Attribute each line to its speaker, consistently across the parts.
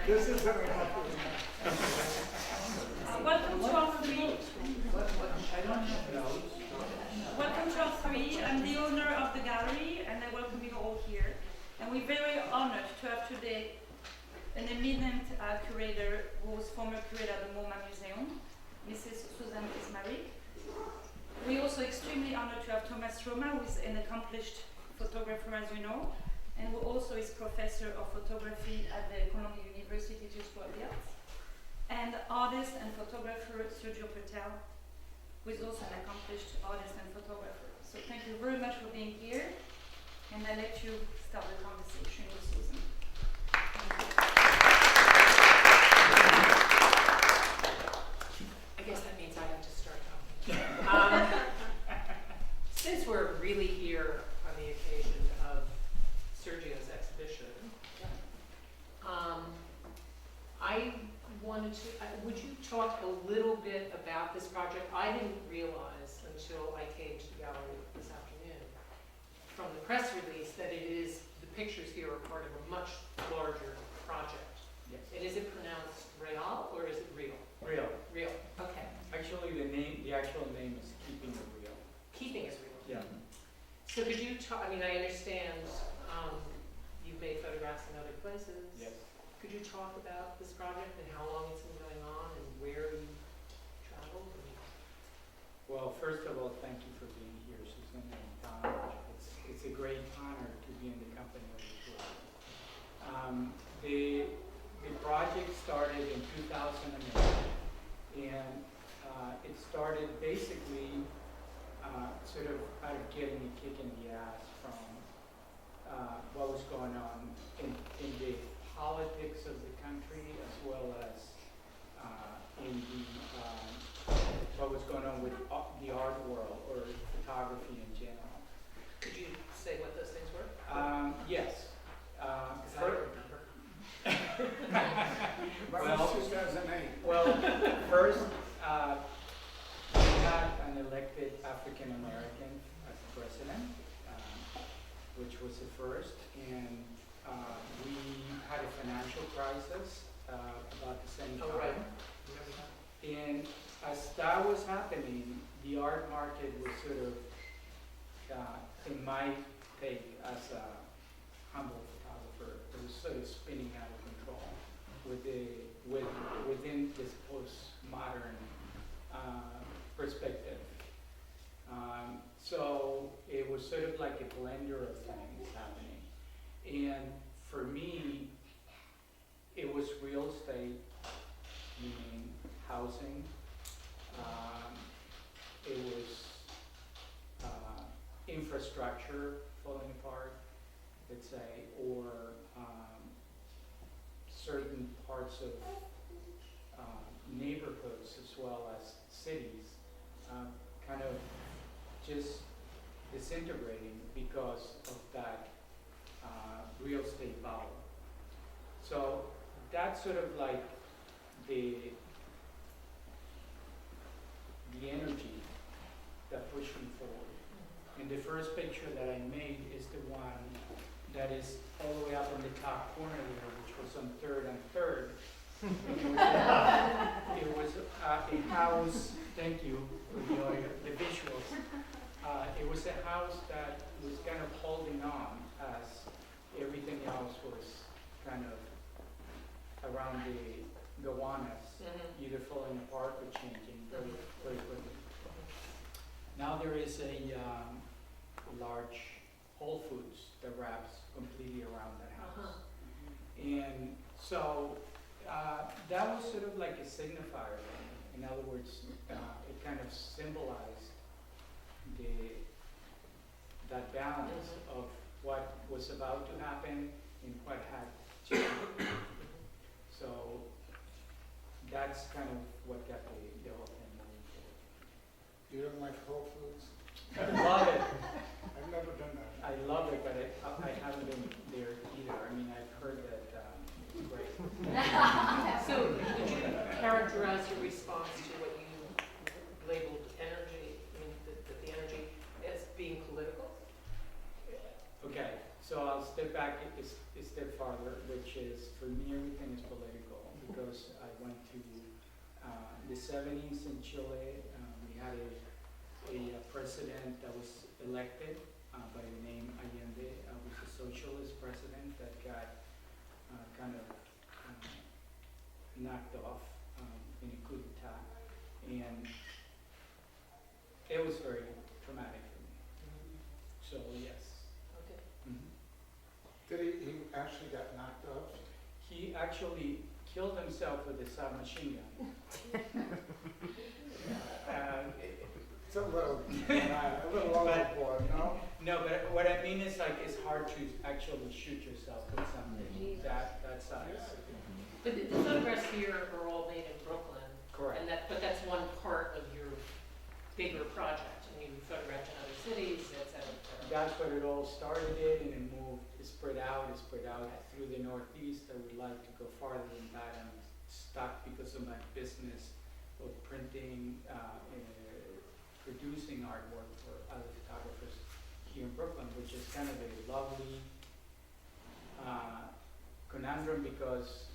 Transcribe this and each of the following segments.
Speaker 1: This is very helpful.
Speaker 2: Welcome to our three. Welcome to our three. I'm the owner of the gallery, and I welcome you all here. And we're very honored to have today an eminent curator who was former curator at the Roma Museum, Mrs. Susan Kismaric. We're also extremely honored to have Thomas Roma, who is an accomplished photographer, as you know, and who also is professor of photography at the Columbia University School of the Arts. And artist and photographer Sergio Purtell, who is also an accomplished artist and photographer. So thank you very much for being here, and I let you start the conversation with Susan.
Speaker 3: I guess that means I have to start talking. Since we're really here on the occasion of Sergio's exhibition, I wanted to, would you talk a little bit about this project? I didn't realize until I came to the gallery this afternoon from the press release that it is, the pictures here are part of a much larger project.
Speaker 4: Yes.
Speaker 3: And is it pronounced Real or is it Real?
Speaker 4: Real.
Speaker 3: Real, okay.
Speaker 4: Actually, the actual name is Keeping It Real.
Speaker 3: Keeping is real.
Speaker 4: Yeah.
Speaker 3: So could you talk, I mean, I understand you've made photographs in other places.
Speaker 4: Yes.
Speaker 3: Could you talk about this project and how long it's been going on and where you traveled?
Speaker 4: Well, first of all, thank you for being here, Susan and Tom. It's a great honor to be in the company of this work. The project started in 2008, and it started basically sort of out of getting a kick in the ass from what was going on in the politics of the country, as well as in the what was going on with the art world or photography in general.
Speaker 3: Could you say what those things were?
Speaker 4: Yes.
Speaker 3: Because I don't remember.
Speaker 1: Well, 2008.
Speaker 4: Well, first, we had an elected African American as president, which was the first, and we had a financial crisis about the same time.
Speaker 3: Oh, right.
Speaker 4: And as that was happening, the art market was sort of, in my take as a humble photographer, it was sort of spinning out of control within this postmodern perspective. So it was sort of like a blender of things happening. And for me, it was real estate, meaning housing. It was infrastructure falling apart, let's say, or certain parts of neighborhoods as well as cities kind of just disintegrating because of that real estate bubble. So that's sort of like the energy that pushed me forward. And the first picture that I made is the one that is all the way up in the top corner there, which was on 3rd and 3rd. It was a house, thank you for the visuals. It was a house that was kind of holding on as everything else was kind of around the gowanus, either falling apart or changing very, very quickly. Now there is a large Whole Foods that wraps completely around that house. And so that was sort of like a signifier. In other words, it kind of symbolized that balance of what was about to happen and what had to happen. So that's kind of what got the whole thing moving forward.
Speaker 1: You don't like Whole Foods?
Speaker 4: I love it.
Speaker 1: I've never done that.
Speaker 4: I love it, but I haven't been there either. I mean, I've heard that it's great.
Speaker 3: So would you characterize your response to what you labeled energy, I mean, the energy as being political?
Speaker 4: Okay, so I'll step back a step farther, which is, for me, everything is political. Chile. We had a president that was elected by the name Allende. Was a socialist president that got kind of knocked off in a coup d'etat, and it was very traumatic for me. So yes.
Speaker 3: Okay.
Speaker 4: Mhm.
Speaker 1: Did he actually got knocked off?
Speaker 4: He actually killed himself with a submachine gun.
Speaker 1: It's a little overboard, no?
Speaker 4: No, but what I mean is like it's hard to actually shoot yourself with something that size.
Speaker 3: But the photographs here are all made in Brooklyn,
Speaker 4: Correct.
Speaker 3: and but that's one part of your bigger project, and you photographed in other cities, et cetera, et cetera.
Speaker 4: That's what it all started in, and it moved, it spread out through the Northeast. I would like to go farther than that. I'm stuck because of my business of printing and producing artwork for other photographers here in Brooklyn, which is kind of a lovely conundrum because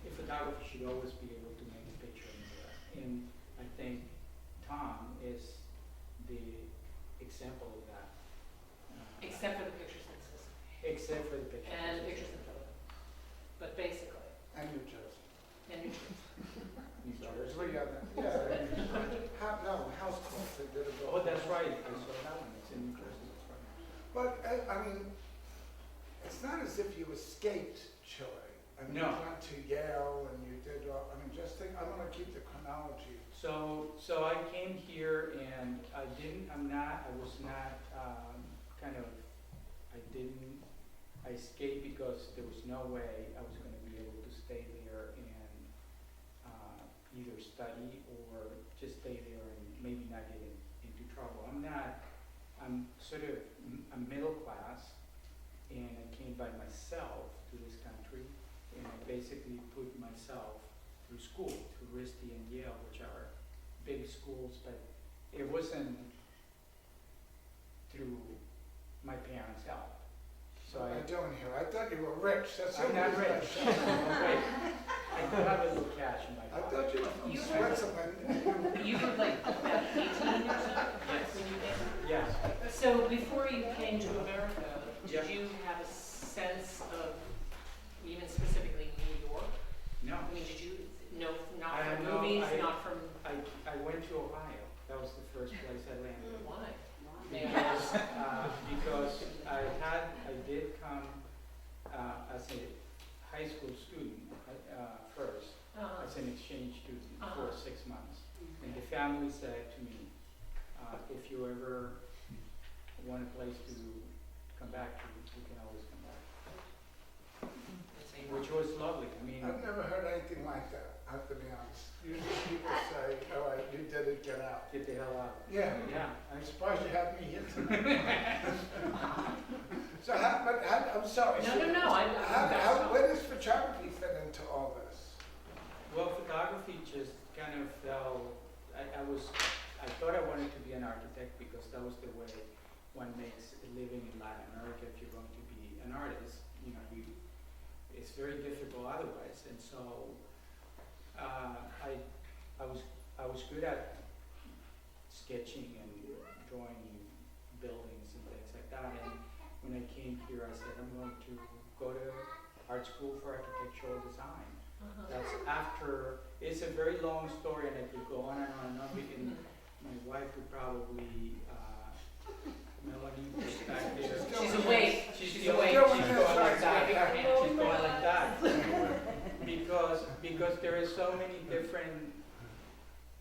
Speaker 4: a photographer should always be able to make a picture anywhere. And I think Tom is the example of that.
Speaker 3: Except for the pictures in Sicily,
Speaker 4: Except for the picture.
Speaker 3: and the pictures in Philadelphia. But basically,
Speaker 1: And New Jersey.
Speaker 3: and New Jersey.
Speaker 4: New Jersey.
Speaker 1: Three other, no, House Clubs, they did a good.
Speaker 4: Oh, that's right, I saw that one, it's in New Jersey, that's right.
Speaker 1: But, I mean, it's not as if you escaped Chile. I mean,
Speaker 4: No.
Speaker 1: you went to Yale and you did, I mean, just think, I want to keep the chronology.
Speaker 4: So I came here and I escaped because there was no way I was going to be able to stay there and either study or just stay there and maybe not get into trouble. I'm sort of, I'm middle class, and I came by myself to this country, and I basically put myself through school, through RISD and Yale, which are big schools, but it wasn't through my parents' help. So
Speaker 1: What am I doing here? I thought you were rich, that's the
Speaker 4: I'm
Speaker 1: only
Speaker 4: not
Speaker 1: reason
Speaker 4: rich.
Speaker 1: I-
Speaker 4: Wait, I do have a little cash in my
Speaker 1: I
Speaker 4: pocket.
Speaker 1: thought you were from
Speaker 3: You were-
Speaker 1: Switzerland.
Speaker 3: You were like about 18 years old when you came?
Speaker 4: Yes.
Speaker 3: So before you came to America,
Speaker 4: Yeah.
Speaker 3: did you have a sense of, even specifically New York?
Speaker 4: No,
Speaker 3: I mean, did you, no,
Speaker 4: I
Speaker 3: not
Speaker 4: had
Speaker 3: from
Speaker 4: no-
Speaker 3: movies,
Speaker 4: I-
Speaker 3: not from,
Speaker 4: I went to Ohio. That was the first place I landed.
Speaker 3: why? May I ask?
Speaker 4: Because I did come as a high school student first, as an exchange student for 6 months. And the family said to me, if you ever want a place to come back to, you can always come back. Which was lovely. I mean,
Speaker 1: I've never heard anything like that, I have to be honest. Usually people say, all right, you did it, get out.
Speaker 4: get the hell out.
Speaker 1: Yeah,
Speaker 4: Yeah.
Speaker 1: I'm surprised you have me here tonight. So I'm sorry.
Speaker 3: No,
Speaker 1: Where does photography fit into all this?
Speaker 4: Well, photography just kind of fell. I thought I wanted to be an architect because that was the way one makes a living in Latin America. If you're going to be an artist, you know, it's very difficult otherwise. And so I was good at sketching and drawing buildings and things like that. And when I came here, I said I'm going to go to art school for architectural design. That's after, it's a very long story and I could go on and on and on. And my wife would probably, Melanie, is back there.
Speaker 3: She's awake.
Speaker 4: She's
Speaker 3: awake.
Speaker 4: She's going
Speaker 1: She's
Speaker 4: like that.
Speaker 3: awake.
Speaker 4: She's going like that. Because there are so many different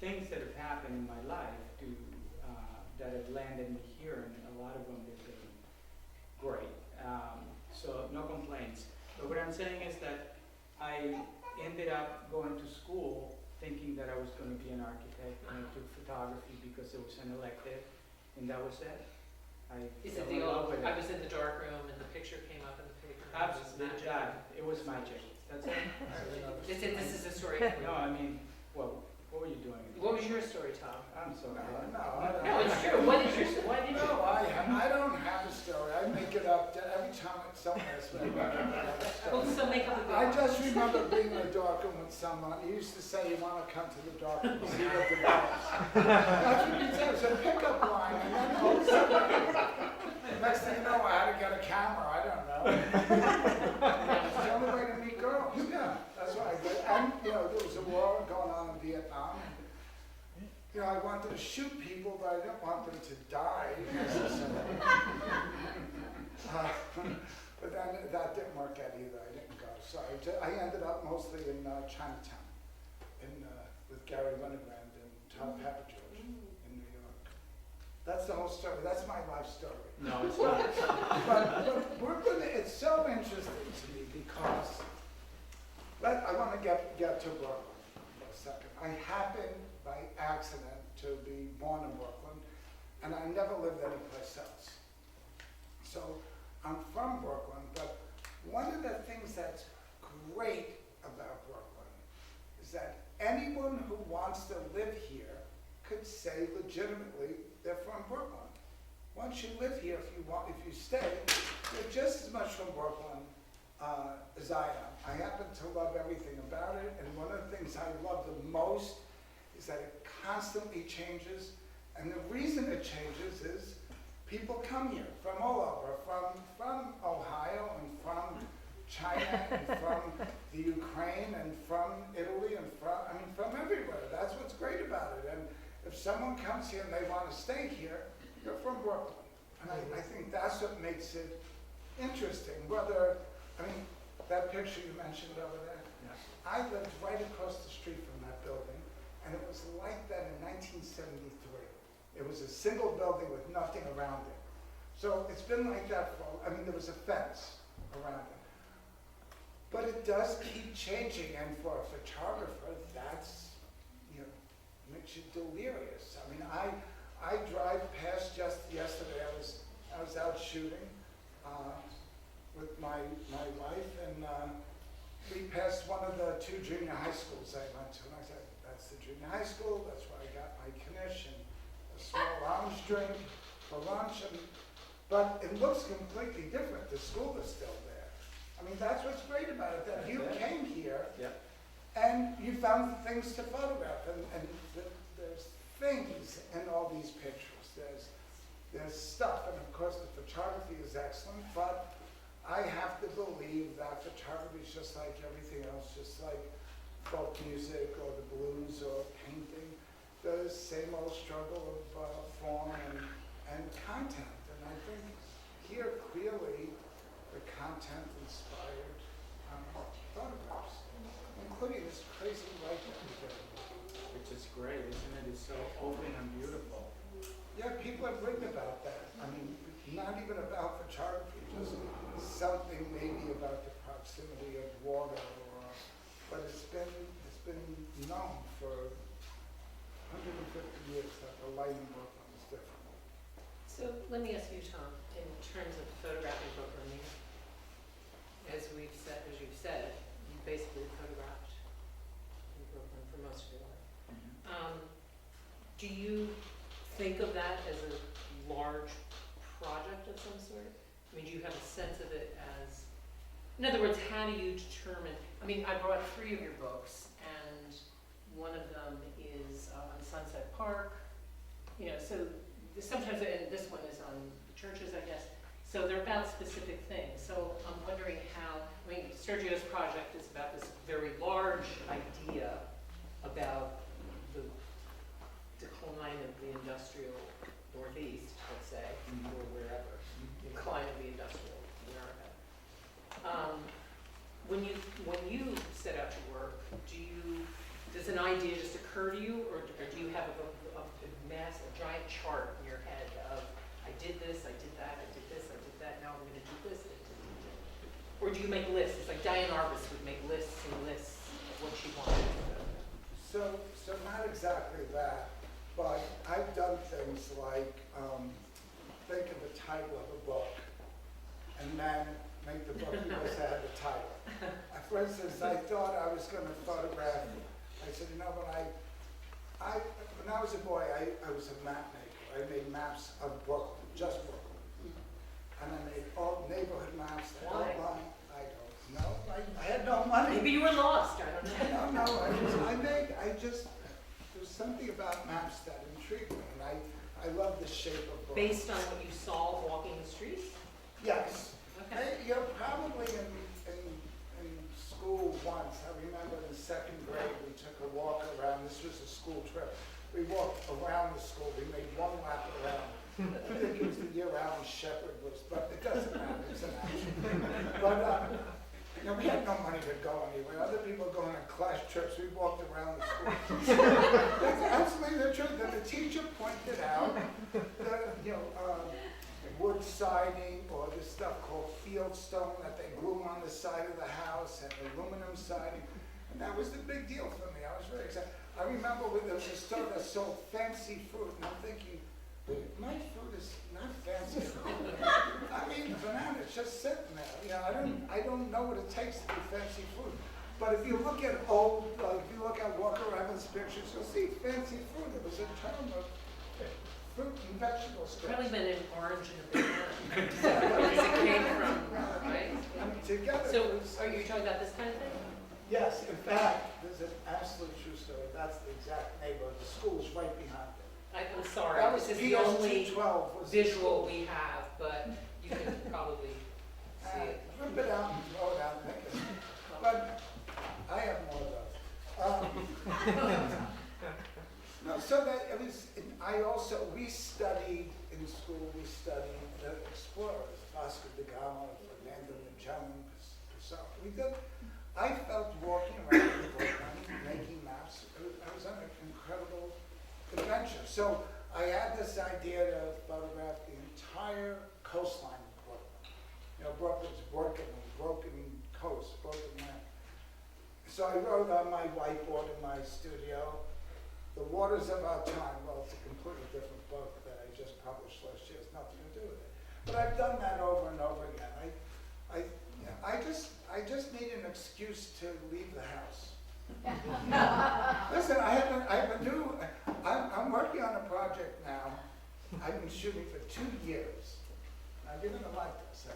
Speaker 4: things that have happened in my life that have landed me here, and a lot of them have been great. So no complaints. But what I'm saying is that I ended up going to school thinking that I was going to be an architect, and I took photography because it was an elective, and that was it.
Speaker 3: Is it
Speaker 4: fell
Speaker 3: the
Speaker 4: in love
Speaker 3: old,
Speaker 4: with it.
Speaker 3: I was in the dark room and the picture came up in the paper? and it was
Speaker 4: Absolutely,
Speaker 3: magic.
Speaker 4: it was magic. That's it.
Speaker 3: This is a story.
Speaker 4: No, I mean, well, what were you doing?
Speaker 3: What was your story, Tom?
Speaker 4: I'm sorry.
Speaker 1: No,
Speaker 3: No, it's true. What is your story? Why did you?
Speaker 1: No, I don't have a story. I make it up. Every someone asked me about that.
Speaker 3: Well, so make up a
Speaker 1: I
Speaker 3: good.
Speaker 1: just remember being in a dark room with someone. He used to say, "You want to come to the dark room and see what develops." That's what he said. It was a pickup line, and then all of a sudden, next thing you know, I had to get a camera. I don't know. It's the only way to meet girls. Yeah, that's what I did. And you know, there was a war going on in Vietnam. And, you know, I wanted to shoot people, but I didn't want them to die. But then that didn't work out either. I didn't go. So I ended up mostly in Chinatown, with Gary Winogrand and Tom Papageorge in New York. That's the whole story. That's my life story.
Speaker 4: No, it's not.
Speaker 1: But we're gonna. It's so interesting to me because I want to get to Brooklyn for a second. I happened by accident to be born in Brooklyn, and I never lived anyplace else. So I'm from Brooklyn, but one of the things that's great about Brooklyn is that anyone who wants to live here could say legitimately they're from Brooklyn. Once you live here, if you stay, you're just as much from Brooklyn as I am. I happen to love everything about it, and one of the things I love the most is that it constantly changes, and the reason it changes is people come here from all over, from Ohio and from China and from the Ukraine and from Italy and from everywhere. That's what's great about it. And if someone comes here and they want to stay here, you're from Brooklyn. And I think that's what makes it interesting. That picture you mentioned over there,
Speaker 4: Yeah.
Speaker 1: I lived right across the street from that building, and it was like that in 1973. It was a single building with nothing around it. So it's been like that there was a fence around it. But it does keep changing, and for a photographer, that's, makes you delirious. I drive past just yesterday, I was out shooting with my wife, and we passed one of the two junior high schools I went to, and I said, that's the junior high school, that's where I got my knish and a small orange drink for lunch, but it looks completely different. The school is still there. That's what's great about it, that you came here and you found things to photograph, and there's things in all these pictures. There's stuff, and of course the photography is excellent, but I have to believe that photography is just like everything else, just like folk music or the blues or painting. The same old struggle of form and content. And I think here clearly the content inspired photographs, including this crazy light that we did.
Speaker 4: Which is great, isn't it? It's so open and beautiful.
Speaker 1: Yeah, people have written about that. Not even about photography, just something maybe about the proximity of water, but it's been known for 150 years that the light in Brooklyn is different.
Speaker 3: So let me ask you, Tom, in terms of photographing Brooklyn, as you've said, you basically photographed in Brooklyn for most of your life. Do you think of that as a large project of some sort? Do you have a sense of it as, in other words, how do you determine, I brought 3 of your books, and one of them is on Sunset Park, so sometimes, and this one is on the churches, I guess, so they're about specific things. So I'm wondering how, Sergio's project is about this very large idea about the decline of the industrial Northeast, let's say, or wherever, the decline of the industrial America. When you set out to work, does an idea just occur to you, or do you have a giant chart in your head of, I did this, I did that, I did this, I did that, now I'm going to do this, or do you make lists? It's like Diane Arbus would make lists and lists of what she wanted to do.
Speaker 1: So not exactly that, but I've done things like think of the title of a book and then make the book because I had the title. For instance, I thought I was going to photograph, I said, when I was a boy, I was a map maker. I made maps of Brooklyn, just Brooklyn. and I made all neighborhood maps. that
Speaker 3: Why?
Speaker 1: outline- I don't know. I had no money.
Speaker 3: Maybe you were lost, I don't know.
Speaker 1: No, there's something about maps that intrigued me, and I love the shape of books.
Speaker 3: Based on what you saw walking the streets?
Speaker 1: Yes.
Speaker 3: Okay.
Speaker 1: You're probably in school once. I remember in the second grade, we took a walk around. This was a school trip. We walked around the school. We made one lap around. I think it was the year Alan Shepard was, but it doesn't matter. It's an action. But, we had no money to go anywhere. Other people going on class trips. We walked around the school. That's absolutely the truth. And the teacher pointed out that, wood siding or this stuff called field stone that they glue on the side of the house and aluminum siding. And that was the big deal for me. I was very excited. I remember when there was a store that sold fancy fruit, and I'm thinking, my fruit is not fancy at all. I mean, bananas just sitting there. I don't know what it takes to be fancy fruit. But if you look at Walker Evans' pictures, you'll see fancy fruit. It was a term of fruit and vegetable stores.
Speaker 3: Probably been an orange and a banana. Where it came from, right?
Speaker 1: Together.
Speaker 3: So, are you talking about this kind of thing?
Speaker 1: Yes, in fact, there's an absolute true story. That's the exact neighborhood. The school's right behind it.
Speaker 3: I'm sorry,
Speaker 1: That was
Speaker 3: this is the only
Speaker 1: PS 212 was the
Speaker 3: visual
Speaker 1: school.
Speaker 3: we have, but you can probably see it.
Speaker 1: Rip it out and throw it out and make it. But I have more of those. No, so that it was, we studied in school, the explorers, Vasco da Gama, Fernando Magellan, Pizarro. I felt walking around in Brooklyn, making maps, I was on an incredible adventure. So I had this idea to photograph the entire coastline of Brooklyn. Brooklyn's broken coast, broken land. So I wrote on my whiteboard in my studio, The Waters of Our Time. Well, it's a completely different book that I just published last year. It's nothing to do with it. But I've done that over and over again. I just need an excuse to leave the house. Listen, I'm working on a project now. I've been shooting for 2 years. Now, you're gonna like this,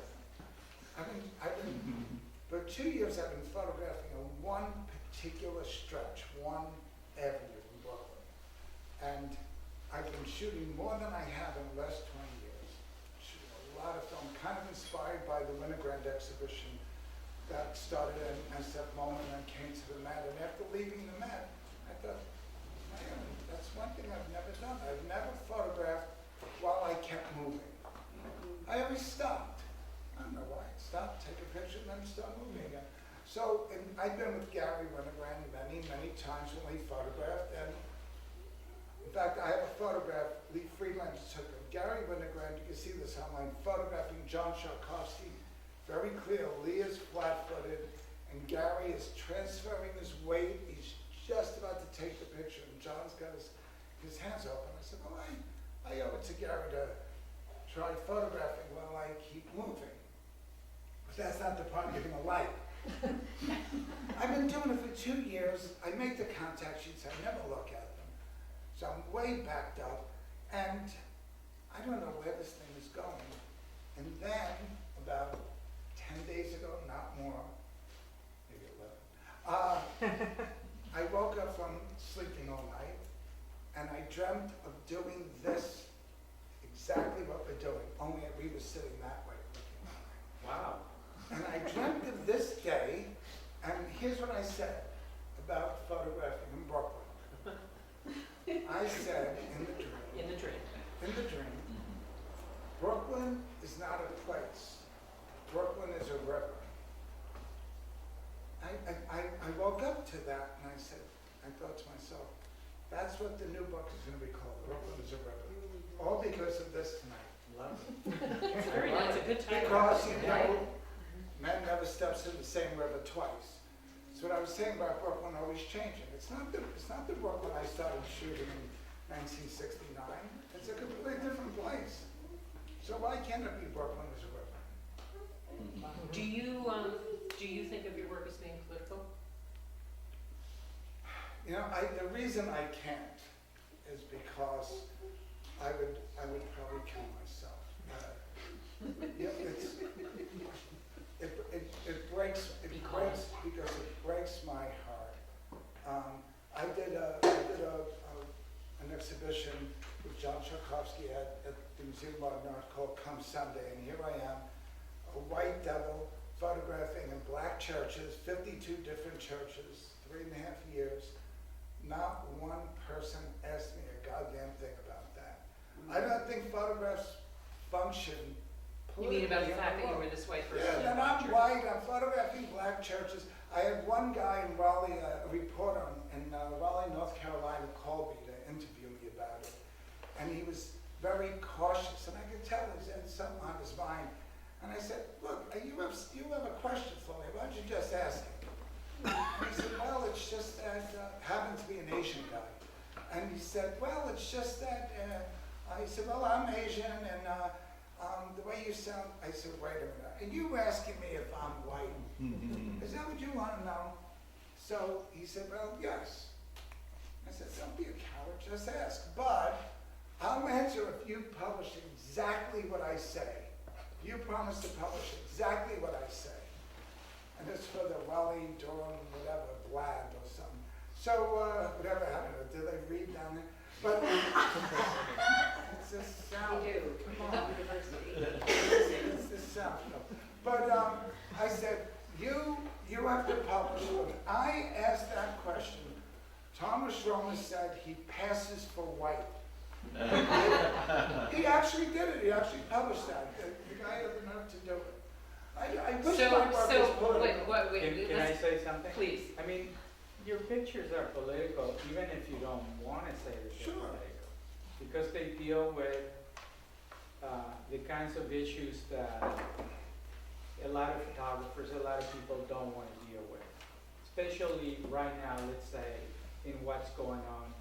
Speaker 1: I think. For 2 years I've been photographing on one particular stretch, one avenue in Brooklyn. And I've been shooting more than I have in the last 20 years. Shooting a lot of film, kind of inspired by the Winogrand exhibition that started in SF Moment and then came to the Met. And after leaving the Met, I thought, man, that's one thing I've never done. I've never photographed while I kept moving. I always stopped. I don't know why. Stop, take a picture, and then start moving again. So, and I've been with Gary Winogrand many, many times when we photographed. And in fact, I have a photograph Lee Friedlander took of Gary Winogrand. You can see this online, photographing John Sharkovsky. Very clear, Lee is flat-footed, and Gary is transferring his weight. He's just about to take the picture, and John's got his hands open. I said, well, I owe it to Gary to try photographing while I keep moving. But that's not the part you're gonna like. I've been doing it for 2 years. I make the contact sheets, I never look at them. So I'm way backed up, and I don't know where this thing is going. And then, about 10 days ago, not more, maybe 11, I woke up from sleeping all night, and I dreamt of doing this, exactly what we're doing, only we were sitting that way.
Speaker 4: Wow.
Speaker 1: And I dreamt of this day, and here's what I said about photographing in Brooklyn. I said in the dream, Brooklyn is not a place. Brooklyn is a river. I woke up to that and I thought to myself, that's what the new book is going to be called, Brooklyn is a river. All because of this tonight.
Speaker 4: Love it.
Speaker 3: It's very nice, a good title.
Speaker 1: Because, man never steps in the same river twice. So what I was saying about Brooklyn always changing. It's not the Brooklyn I started shooting in 1969. It's a completely different place. So why can't it be Brooklyn as a river?
Speaker 3: Do you think of your work as being political?
Speaker 1: The reason I can't is because I would probably kill myself. Yeah, it breaks because it breaks my heart. I did an exhibition with John Tchaikovsky at the Museum of Modern Art called Come Sunday, and here I am, a white devil photographing in black churches, 52 different churches, 3.5 years. Not one person asked me a goddamn thing about that. I don't think photographs function
Speaker 3: You mean about the
Speaker 1: politically
Speaker 3: fact that you
Speaker 1: in
Speaker 3: were this white person?
Speaker 1: Yeah, and I'm white, I'm photographing black churches. I had one guy in Raleigh, a reporter in Raleigh, North Carolina, called me to interview me about it. And he was very cautious, and I could tell he had something on his mind. And I said, look, you have a question for me, why don't you just ask it? And he said, well, it's just that, happened to be an Asian guy. And he said, well, it's just that, he said, well, I'm Asian, and the way you sound, I said, wait a minute, and you asking me if I'm white? Is that what you want to know? So he said, well, yes. I said, don't be a coward, just ask. But I'll answer if you publish exactly what I say. You promise to publish exactly what I say. And it's for the Raleigh, Durham, whatever, Blad or something. So, whatever happened, did they read down there? But it's this sound.
Speaker 3: We do, come on, university.
Speaker 1: It's this sound. No. But I said, you have to publish. When I asked that question, Thomas Roma said he passes for white. He actually did it. He actually published that. The guy had the nerve to do it. I wish my work was political.
Speaker 3: Wait,
Speaker 4: Can I say something?
Speaker 3: please.
Speaker 4: I mean, your pictures are political, even if you don't want to say that they're
Speaker 1: Sure.
Speaker 4: political. Because they deal with the kinds of issues that a lot of photographers, a lot of people don't want to deal with. Especially right now, let's say, in what's going on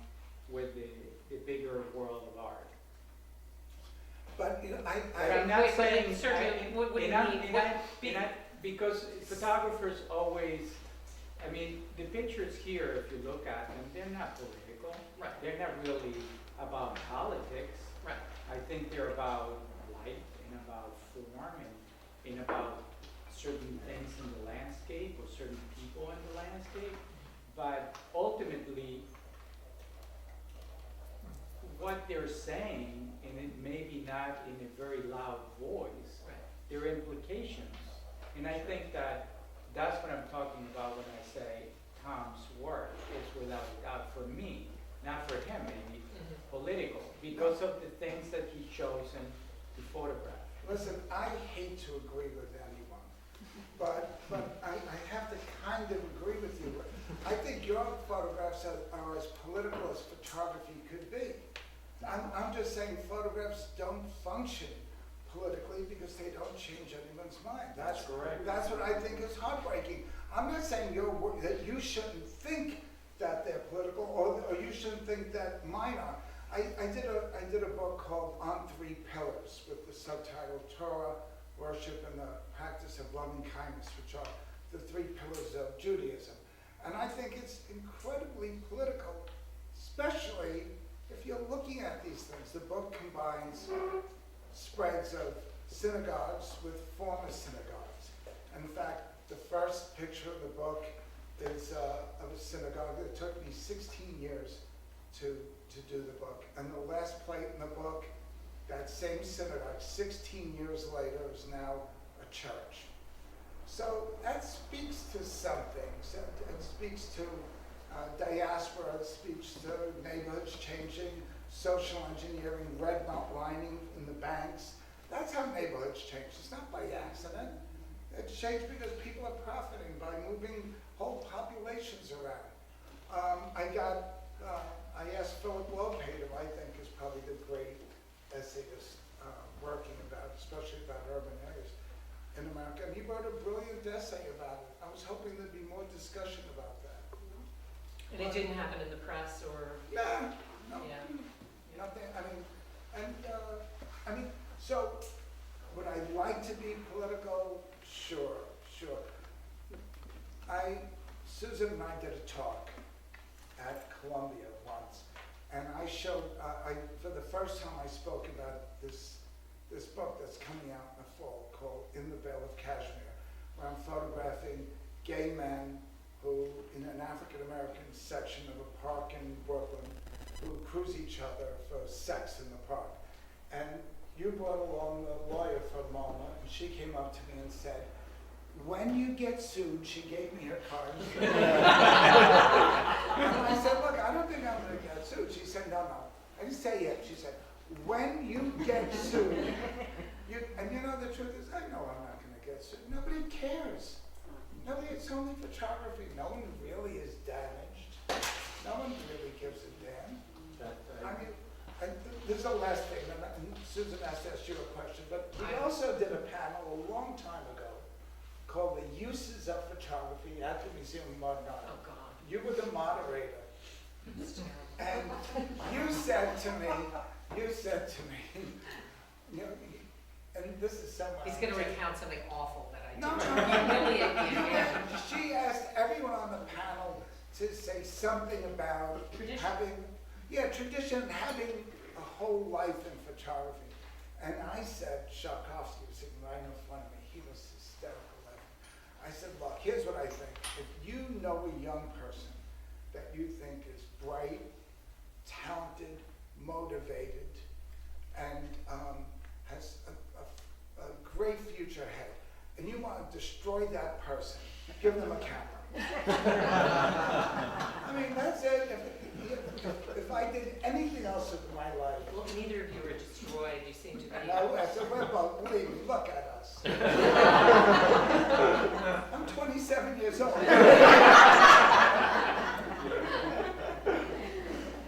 Speaker 4: with the bigger world of art.
Speaker 1: But you know,
Speaker 4: But I'm not saying,
Speaker 3: Sergio, what do you mean?
Speaker 4: because photographers always, I mean, the pictures here, if you look at them, they're not political.
Speaker 3: Right.
Speaker 4: They're not really about politics.
Speaker 3: Right.
Speaker 4: I think they're about light and about form and about certain things in the landscape or certain people in the landscape. But ultimately, what they're saying, and it maybe not in a very loud voice,
Speaker 3: Right.
Speaker 4: there are implications. And I think that's what I'm talking about when I say Tom's work is without a doubt for me, not for him maybe, political, because of the things that he's chosen to photograph.
Speaker 1: listen, I hate to agree with anyone, but I have to kind of agree with you. I think your photographs are as political as photography could be. I'm just saying photographs don't function politically because they don't change anyone's mind.
Speaker 4: That's correct.
Speaker 1: That's what I think is heartbreaking. I'm not saying that you shouldn't think that they're political or you shouldn't think that mine are. I did a book called On Three Pillars with the subtitle Torah, Worship, and the Practice of Loving Kindness, which are the 3 pillars of Judaism. And I think it's incredibly political, especially if you're looking at these things. The book combines spreads of synagogues with former synagogues. In fact, the first picture of the book is of a synagogue. It took me 16 years to do the book. And the last plate in the book, that same synagogue, 16 years later, is now a church. So that speaks to some things. It speaks to diaspora, it speaks to neighborhoods changing, social engineering, red lining in the banks. That's how neighborhoods change. It's not by accident. It's changed because people are profiting by moving whole populations around. I asked Philip Lopate, who I think is probably the great essayist working about, especially about urban areas in America, and he wrote a brilliant essay about it. I was hoping there'd be more discussion about that.
Speaker 3: And it didn't happen in the press or?
Speaker 1: Yeah, no,
Speaker 3: Yeah.
Speaker 1: nothing, so would I like to be political? Sure. Susan and I did a talk at Columbia once, and I showed, for the first time I spoke about this this book that's coming out in the fall called In the Veil of Kashmir, where I'm photographing gay men who, in an African-American section of a park in Brooklyn, who cruise each other for sex in the park. And you brought along the lawyer from Roma, and she came up to me and said, when you get sued, she gave me her card. And I said, look, I don't think I'm going to get sued. She said, no. I didn't say it. She said, when you get sued, and you know the truth is, I know I'm not going to get sued. Nobody cares. Nobody, it's only photography. No one really is damaged. No one really gives a damn. I mean, there's a last thing, and Susan asked you a question, but we also did a panel a long time ago called The Uses of Photography at the Museum of Modern Art.
Speaker 3: Oh, God.
Speaker 1: You were the moderator,
Speaker 3: It's terrible.
Speaker 1: and you said to me, you know, and this is someone.
Speaker 3: He's gonna recount something awful that I did.
Speaker 1: No.
Speaker 3: Humiliate me again.
Speaker 1: She asked everyone on the panel to say something about
Speaker 2: Tradition.
Speaker 1: tradition, having a whole life in photography. And I said, Sharkovsky was sitting right in front of me. He was hysterical. I said, look, here's what I think. If you know a young person that you think is bright, talented, motivated, and has a great future ahead, and you want to destroy that person, give them a camera. I mean, that's it. If I did anything else with my life,
Speaker 3: Well, neither of you were destroyed. You seem to be.
Speaker 1: no, I said, well, believe me, look at us. I'm 27 years old.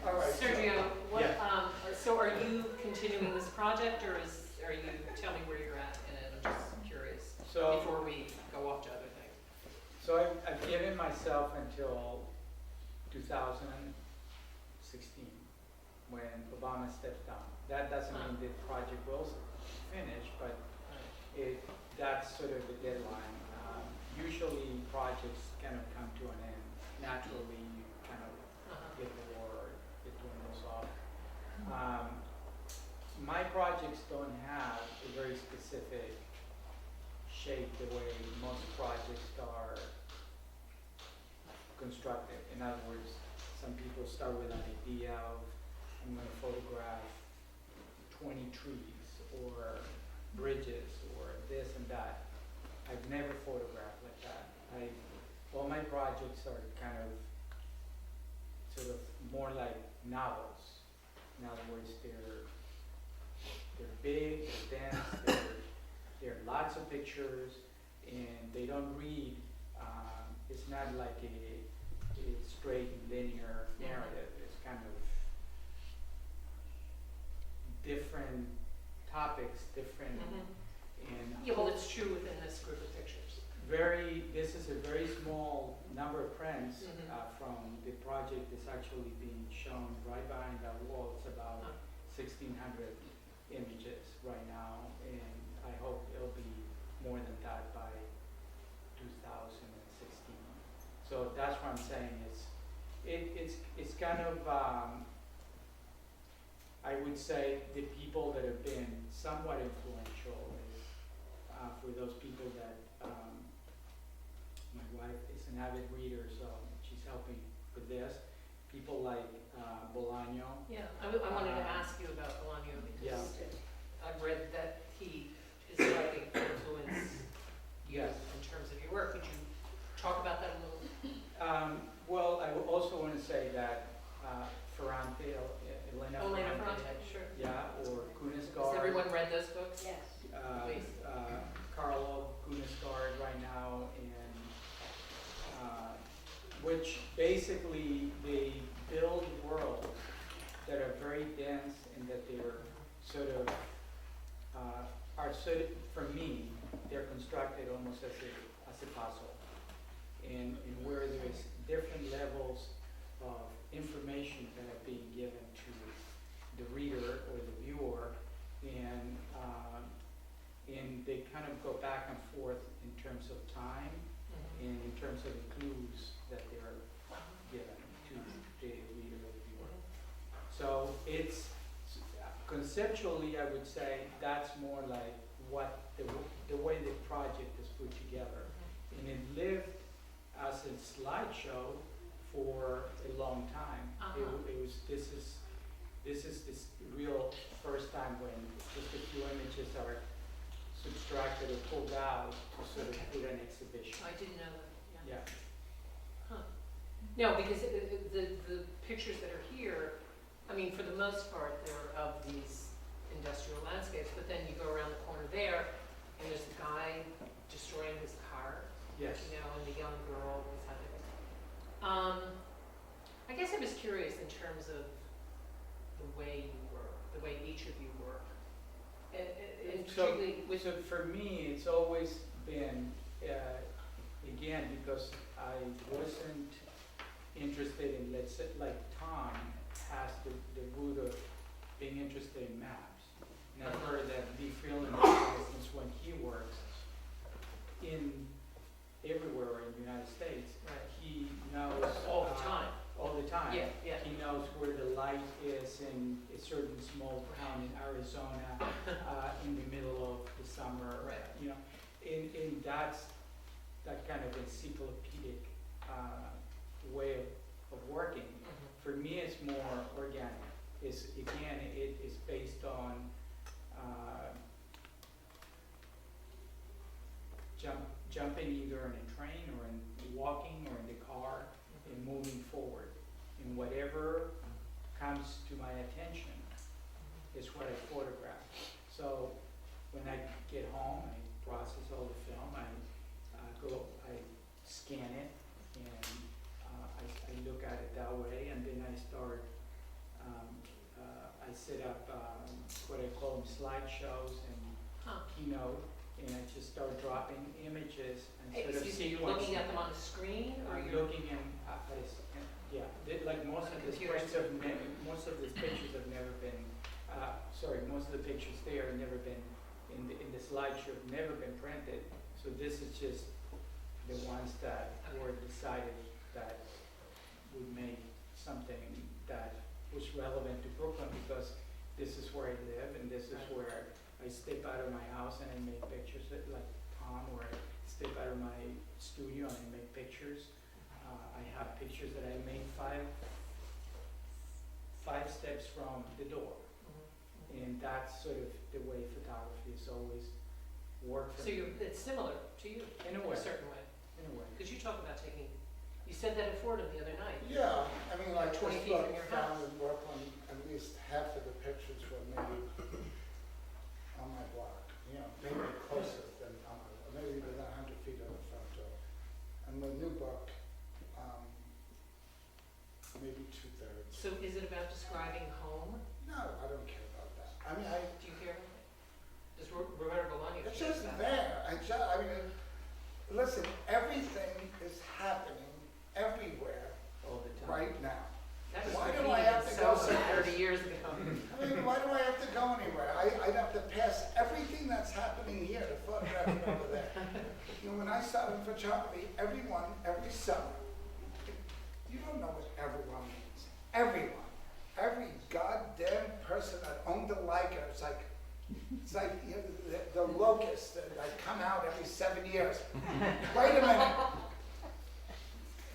Speaker 1: All right.
Speaker 3: Sergio, what,
Speaker 4: Yeah.
Speaker 3: so are you continuing this project, or are you, tell me where you're at in it, I'm just curious,
Speaker 4: So-
Speaker 3: before we go off to other things.
Speaker 4: So I've given myself until 2016, when Obama stepped down. That doesn't mean the project will finish, but that's sort of the deadline. Usually projects kind of come to an end. Naturally, you kind of get bored, it dwindles off. My projects don't have a very specific shape the way most projects are constructed. In other words, some people start with an idea of, I'm going to photograph 20 trees or bridges or this and that. I've never photographed like that. All my projects are kind of sort of more like novels. In other words, they're big, they're dense, there are lots of pictures, and they don't read. It's not like a straight linear narrative. It's kind of different topics, different, and
Speaker 3: Yeah, well, it's true within this group of pictures.
Speaker 4: this is a very small number of prints from the project that's actually being shown right behind that wall. It's about 1,600 images right now, and I hope it'll be more than that by 2016. So that's what I'm saying. It's kind of I would say the people that have been somewhat influential is for those people that my wife is an avid reader, so she's helping with this. People like Bolaño.
Speaker 3: Yeah, I wanted to ask you about Bolaño because I've read that he is starting to influence you
Speaker 4: Yes.
Speaker 3: in terms of your work. Could you talk about that a little?
Speaker 4: Well, I also want to say that Ferrante, Elena
Speaker 3: Ferrante, sure.
Speaker 4: yeah, or
Speaker 3: Has
Speaker 4: Kunisgard.
Speaker 3: everyone read those books?
Speaker 2: Yes.
Speaker 3: Please.
Speaker 4: Carlo Kunisgard right now, and which basically they build worlds that are very dense and that they're sort of for me, they're constructed almost as a puzzle, and where there's different levels of information that are being given to the reader or the viewer, and they kind of go back and forth in terms of time and in terms of the clues that they're given to the reader or the viewer. So it's conceptually, I would say that's more like what the way the project is put together. And it lived as a slideshow for a long time. It was, this is this real first time when just a few images are subtracted or pulled out to sort of put an exhibition.
Speaker 3: I didn't know that, yeah.
Speaker 4: Yeah.
Speaker 3: Huh. No, because the pictures that are here, I mean, for the most part, they're of these industrial landscapes, but then you go around the corner there, and there's a guy destroying his car,
Speaker 4: Yes.
Speaker 3: you know, and the young girl was having it. I guess I was curious in terms of the way you work, the way each of you work.
Speaker 4: So for me, it's always been, again, because I wasn't interested in, let's say, like Tom has the root of being interested in maps. And I've heard that Lee Freeland, for instance, when he works everywhere in the United States,
Speaker 3: Right.
Speaker 4: he knows
Speaker 3: All the time.
Speaker 4: all the time.
Speaker 3: Yeah, yeah.
Speaker 4: He knows where the light is in a certain small town in Arizona in the middle of the summer.
Speaker 3: Right.
Speaker 4: You know, and that's that kind of encyclopedic way of working. For me, it's more organic. It's, again, it is based on jumping either in a train or in walking or in the car and moving forward. And whatever comes to my attention is what I photograph. So when I get home, I process all the film, I scan it, and I look at it that way, and then I start, I set up what I call them slideshows and keynote, and I just start dropping images and sort of
Speaker 3: Excuse me, you're
Speaker 4: sequencing
Speaker 3: looking at them on the screen, or
Speaker 4: I'm
Speaker 3: you're?
Speaker 4: looking in, yeah, like most
Speaker 3: On
Speaker 4: of
Speaker 3: the
Speaker 4: the
Speaker 3: computer.
Speaker 4: pictures most of the pictures have never been, most of the pictures there have never been, in the slideshow have never been printed. So this is just the ones that were decided that would make something that was relevant to Brooklyn, because this is where I live and this is where I step out of my house and I make pictures, like Tom, where I step out of my studio and I make pictures. I have pictures that I made five steps from the door. And that's sort of the way photography has always worked for
Speaker 3: So
Speaker 4: me.
Speaker 3: it's similar to you,
Speaker 4: In a
Speaker 3: in
Speaker 4: way,
Speaker 3: a certain way.
Speaker 4: in a way.
Speaker 3: Because you talk about taking, you said that at Fordham the other night.
Speaker 1: Yeah, I mean, like
Speaker 3: 20
Speaker 1: this
Speaker 3: feet
Speaker 1: book
Speaker 3: from your
Speaker 1: found
Speaker 3: house.
Speaker 1: in Brooklyn, at least half of the pictures were maybe on my block, you know, maybe closer than on my, or maybe within 100 feet of the front door. And the new book, maybe 2/3.
Speaker 3: So is it about describing home?
Speaker 1: No, I don't care about that. I mean,
Speaker 3: Do you care? Does Roberta Bolaño
Speaker 1: it's
Speaker 3: care
Speaker 1: just
Speaker 3: about
Speaker 1: there. I mean, listen, everything is happening everywhere
Speaker 4: All the time.
Speaker 1: right now.
Speaker 3: That was
Speaker 1: Why do
Speaker 3: graffiti
Speaker 1: I have
Speaker 3: in
Speaker 1: to go
Speaker 3: Soho
Speaker 1: somewhere?
Speaker 3: 30 years ago.
Speaker 1: I mean, why do I have to go anywhere? I'd have to pass everything that's happening here to photograph it over there. You know, when I started photography, everyone, every summer, you don't know what everyone means. Everyone. Every goddamn person that owned a Leica, it's like, you know, the locusts that come out every 7 years. Wait a minute.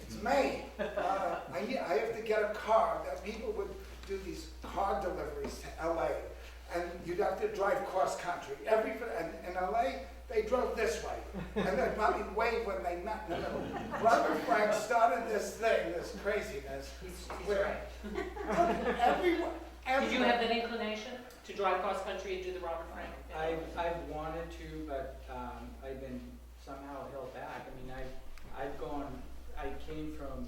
Speaker 1: It's May. I have to get a car. That people would do these car deliveries to LA, and you'd have to drive cross country. And in LA, they drove this way, and they'd probably wave when they met in the middle. Robert Frank started this thing, this craziness.
Speaker 3: He's
Speaker 1: where
Speaker 3: right.
Speaker 1: everyone.
Speaker 3: Did you have that inclination to drive cross country and do the Robert Frank?
Speaker 4: I've wanted to, but I've been somehow held back. I mean, I came from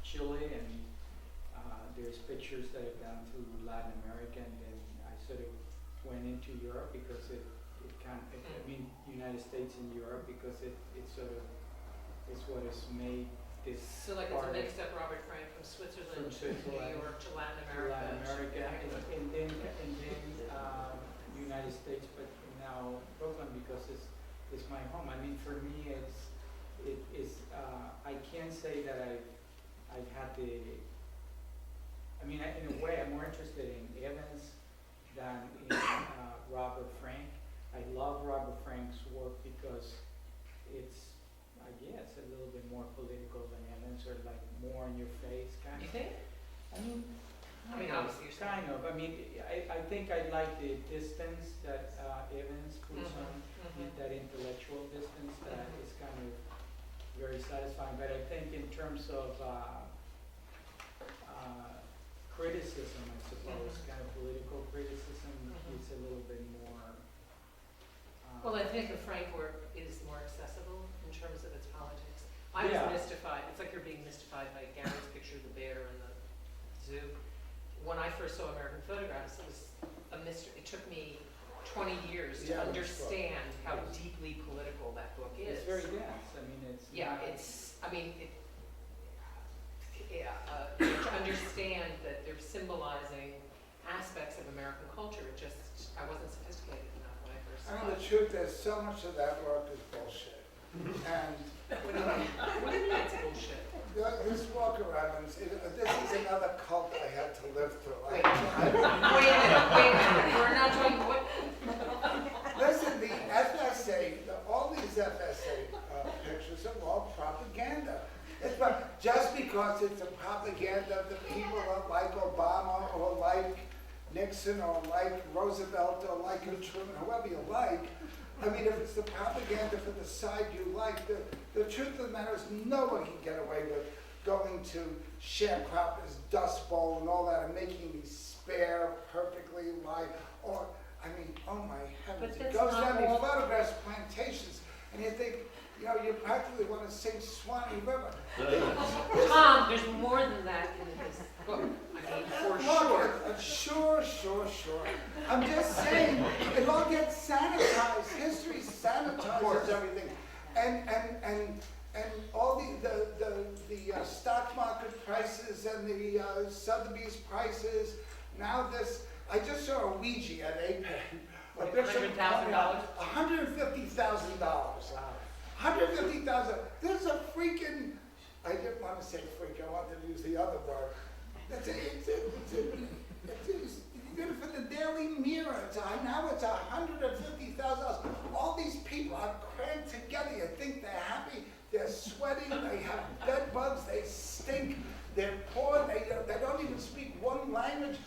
Speaker 4: Chile, and there's pictures that I've done through Latin America, and then I sort of went into Europe because United States and Europe, because it sort of is what has made this
Speaker 3: So like it's
Speaker 4: part
Speaker 3: a
Speaker 4: of
Speaker 3: mixed up Robert Frank from Switzerland to New
Speaker 4: Switzerland
Speaker 3: York to Latin
Speaker 4: to
Speaker 3: America.
Speaker 4: Latin America, and then United States, but now Brooklyn, because it's my home. I mean, for me, I can't say that I've had in a way, I'm more interested in Evans than more in your face, kind
Speaker 3: You
Speaker 4: of.
Speaker 3: think?
Speaker 4: I mean,
Speaker 3: Obviously you're saying.
Speaker 4: kind of. I mean, I think I like the distance that Evans puts
Speaker 3: Mhm,
Speaker 4: on,
Speaker 3: mhm.
Speaker 4: that intellectual distance that is kind of very satisfying. But I think in terms of criticism, I suppose, kind of political criticism,
Speaker 3: Mhm.
Speaker 4: it's a little bit more.
Speaker 3: Well, I think the Frank work is more accessible in terms of its politics. I was
Speaker 4: Yeah.
Speaker 3: mystified. It's like you're being mystified by Gary's picture of the bear in the zoo. When I first saw American Photographs, it was a mystery. It took me 20 years to
Speaker 1: Yeah, it's
Speaker 3: understand how
Speaker 4: Yes.
Speaker 3: deeply political that book is.
Speaker 4: It's very dense. I mean, it's.
Speaker 3: Yeah,
Speaker 4: not-
Speaker 3: it's, I mean, to understand that they're symbolizing aspects of American culture, it just, I wasn't sophisticated enough when I first
Speaker 1: I
Speaker 3: saw
Speaker 1: mean, the
Speaker 3: it.
Speaker 1: truth is, so much of that work is bullshit. And
Speaker 3: What do you mean? What do you mean it's bullshit?
Speaker 1: this walk around, this is another cult I had to live through.
Speaker 3: Wait a minute, we're not talking, what?
Speaker 1: Listen, the FSA, all these FSA pictures are all propaganda. It's just because it's a propaganda of the people that like Obama or like Nixon or like Roosevelt or like Truman, whoever you like. I mean, if it's the propaganda for the side you like, the truth of the matter is no one can get away with going to sharecroppers, Dust Bowl and all that and making these spare, perfectly live, or, I mean, oh my heavens.
Speaker 3: But
Speaker 1: It
Speaker 3: that's
Speaker 1: goes
Speaker 3: not
Speaker 1: down these
Speaker 3: all-
Speaker 1: photographs, plantations, and you think, you know, you practically want to sing Swanee River.
Speaker 3: Tom, there's more than that in his book. I mean, for sure.
Speaker 1: Sure. I'm just saying, it all gets sanitized. History sanitizes everything. And all the stock market prices and the Sotheby's prices. Now this, I just saw a Ouija at APEC. A bishop
Speaker 3: $100,000?
Speaker 1: $150,000.
Speaker 4: Wow.
Speaker 1: 150,000. There's a freaking, I didn't want to say freak, I wanted to use the other word. You get it for the Daily Mirror. Now it's $150,000. All these people are crammed together. You think they're happy, they're sweating, they have bed bugs, they stink, they're poor, they don't even speak one language.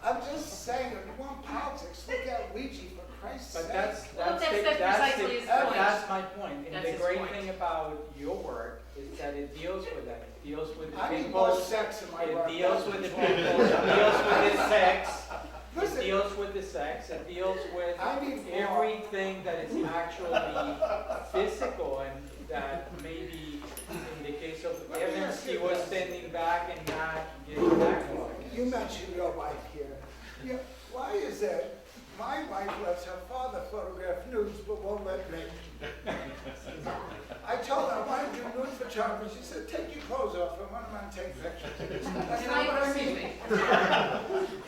Speaker 1: I'm just saying, if you want politics, look at Ouija, for Christ's sake.
Speaker 4: But that's
Speaker 3: precisely his point.
Speaker 4: That's my point. And
Speaker 3: That's
Speaker 4: the
Speaker 3: his
Speaker 4: great
Speaker 3: point.
Speaker 4: thing about your work is that it deals with that. It deals with the
Speaker 1: I need
Speaker 4: people.
Speaker 1: more sex in my
Speaker 4: It
Speaker 1: work.
Speaker 4: deals with the people. It deals with the sex. It
Speaker 1: Listen,
Speaker 4: deals with the sex. It deals with
Speaker 1: I need more.
Speaker 4: everything that is actually physical, and that maybe in the case of
Speaker 1: Let me
Speaker 4: Evans,
Speaker 1: ask
Speaker 4: he
Speaker 1: you
Speaker 4: was
Speaker 1: this.
Speaker 4: standing back and not getting back to it.
Speaker 1: You mentioned your wife here. Yeah, why is it my wife lets her father photograph nudes but won't let me? I told her I want to do nude photography. She said, take your clothes off. I want to take pictures. That's
Speaker 3: Can
Speaker 1: not what I
Speaker 3: excuse
Speaker 1: mean.
Speaker 3: me?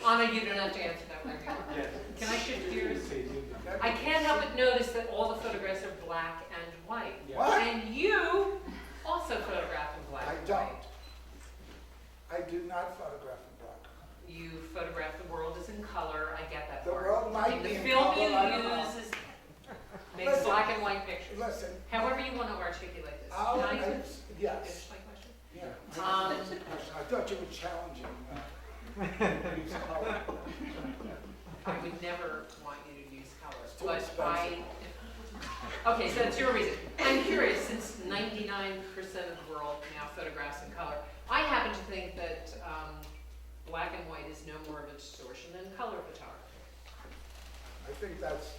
Speaker 3: Anna, you don't have to answer that one.
Speaker 4: Yes.
Speaker 3: Can I shift gears?
Speaker 4: Please, you do.
Speaker 3: I can't help but notice that all the photographs are black and white.
Speaker 4: Yeah.
Speaker 1: What?
Speaker 3: And you also photograph in black
Speaker 1: I
Speaker 3: and
Speaker 1: don't.
Speaker 3: white.
Speaker 1: I do not photograph in black.
Speaker 3: You photograph the world as in color, I get that
Speaker 1: The
Speaker 3: part.
Speaker 1: world might
Speaker 3: And
Speaker 1: be
Speaker 3: the
Speaker 1: in
Speaker 3: film
Speaker 1: color,
Speaker 3: you
Speaker 1: I don't know.
Speaker 3: use is, makes
Speaker 1: Listen.
Speaker 3: black and white pictures.
Speaker 1: Listen.
Speaker 3: However you want to articulate this.
Speaker 1: I'll-
Speaker 3: Can I
Speaker 1: Yes.
Speaker 3: finish my question?
Speaker 1: Yeah.
Speaker 3: Um,
Speaker 1: I thought you were challenging. Use color.
Speaker 3: I would never want you to use color,
Speaker 1: It's too
Speaker 3: but
Speaker 1: expensive.
Speaker 3: okay, so that's your reason. I'm curious, since 99% of the world now photographs in color, I happen to think that black and white is no more of a distortion than color photography.
Speaker 1: I think that's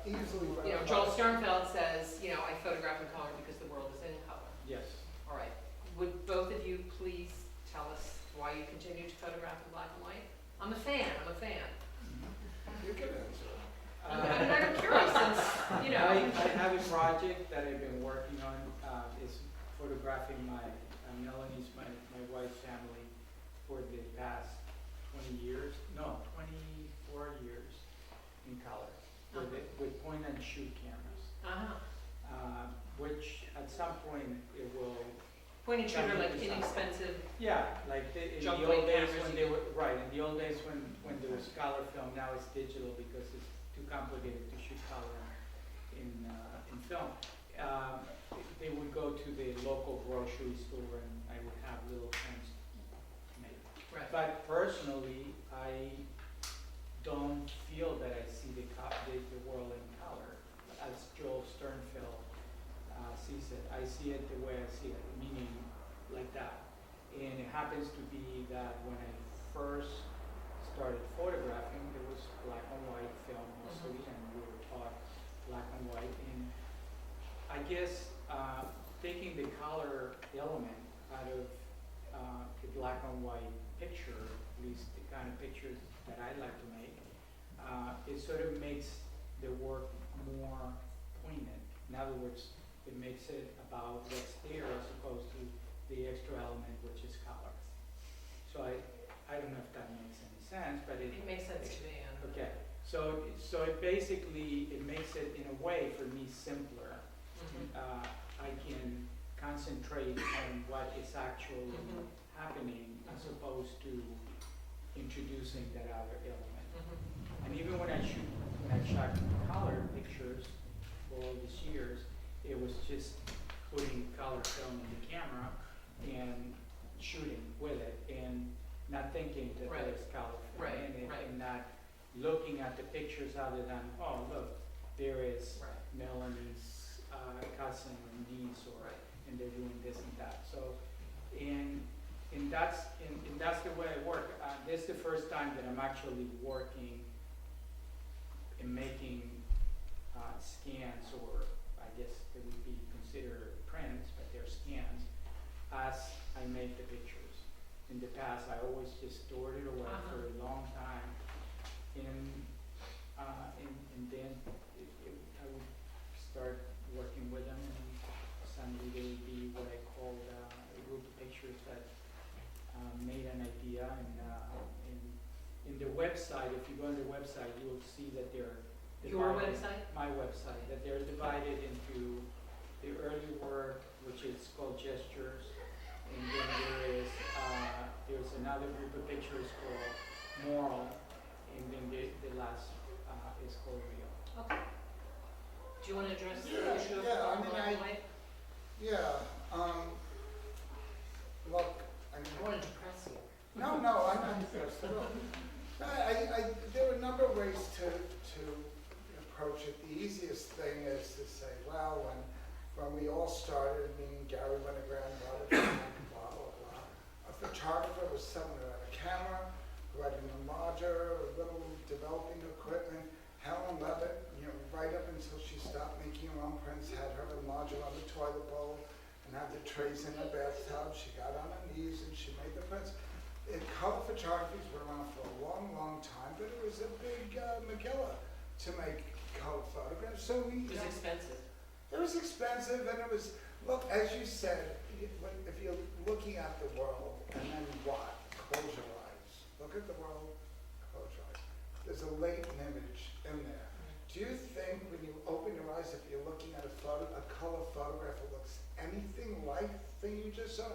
Speaker 1: easily.
Speaker 3: You know, Joel Sternfeld says, you know, I photograph in color because the world is in color.
Speaker 4: Yes.
Speaker 3: All right. Would both of you please tell us why you continue to photograph in black and white? I'm a fan.
Speaker 1: You can answer.
Speaker 3: I'm curious since, you know.
Speaker 4: I have a project that I've been working on, is photographing Melanie's, my wife's family for the past 20 years, no, 24 years in color, with point and shoot cameras,
Speaker 3: Uh-huh.
Speaker 4: which at some point it will,
Speaker 3: Point and shoot are like inexpensive.
Speaker 4: yeah, like in the
Speaker 3: Jump
Speaker 4: old
Speaker 3: plate
Speaker 4: days
Speaker 3: cameras
Speaker 4: when
Speaker 3: you
Speaker 4: they were, right, in the old days when there was color film, now it's digital because it's too complicated to shoot color in film. they would go to the local grocery store and I would have little prints made.
Speaker 3: Right.
Speaker 4: But personally, I don't feel that I see the world in color, as Joel Sternfeld sees it. I see it the way I see it, meaning like that. And it happens to be that when I first started photographing, it was black and white film mostly, and we were taught black and white. And I guess taking the color element out of the black and white picture, at least the kind of pictures that I like to make, it sort of makes the work more poignant. In other words, it makes it about what's there as opposed to the extra element, which is color. So I don't know if that makes any sense, but
Speaker 3: It makes sense to me.
Speaker 4: okay. So it basically, it makes it in a way for me simpler. I can concentrate on what is actually happening as opposed to introducing that other element. And even when I shot color pictures for all these years, it was just putting color film in the camera and shooting with it and not thinking that
Speaker 3: Right.
Speaker 4: there's color film
Speaker 3: Right,
Speaker 4: in it
Speaker 3: right.
Speaker 4: and not looking at the pictures other than, oh, look, there is
Speaker 3: Right.
Speaker 4: Melanie's cousin or niece, or
Speaker 3: Right.
Speaker 4: and they're doing this and that. So, and that's the way I work. This is the first time that I'm actually working and making scans, or I guess they would be considered prints, but they're scans, as I make the pictures. In the past, I always just stored it away for a long time, and then I would start working with them, and suddenly they would be what I called a group of pictures that made an idea. And in the website, if you go on the website, you will see that they're
Speaker 3: Your
Speaker 4: divided-
Speaker 3: website?
Speaker 4: My website, that they're divided into the early work, which is called gestures, and then there's another group of pictures called moral, and then the last is called real.
Speaker 3: Okay. Do you want to address the
Speaker 1: Yeah,
Speaker 3: issue of
Speaker 1: yeah, I
Speaker 3: black
Speaker 1: mean,
Speaker 3: and white?
Speaker 1: Yeah, look, I mean,
Speaker 3: I want to depress you.
Speaker 1: no, I'm not depressed at all. There are a number of ways to approach it. The easiest thing is to say, well, when we all started, meaning Gary Winogrand, Robert, blah, blah, blah, a photographer was someone who had a camera, who had an enlarger, a little developing equipment. Helen Levitt, right up until she stopped making her own prints, had her enlarger on the toilet bowl and had the trays in the bathtub. She got on her knees and she made the prints. Color photography's been around for a long, long time, but it was a big megillah to make color photographs. So
Speaker 3: It was expensive.
Speaker 1: it was expensive, and it was, look, as you said, if you're looking at the world, and then what? Close your eyes. Look at the world, close your eyes. There's a latent image in there. Do you think when you open your eyes, if you're looking at a color photograph, it looks anything like the thing you just saw?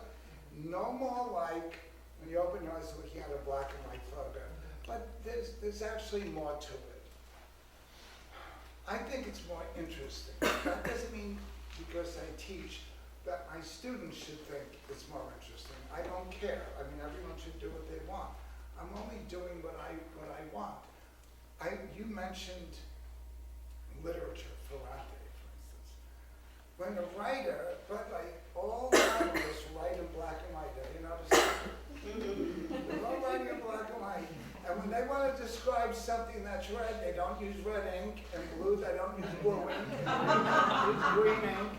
Speaker 1: No more like when you open your eyes looking at a black and white photograph. But there's actually more to it. I think it's more interesting. That doesn't mean because I teach that my students should think it's more interesting. I don't care. I mean, everyone should do what they want. I'm only doing what I want. You mentioned literature, Ferrante, for instance. When a writer, but like all novelists write in black and white, have you noticed that? They're all writing in black and white. And when they want to describe something that's red, they don't use red ink, and blue, they don't use blue ink, and they use green ink.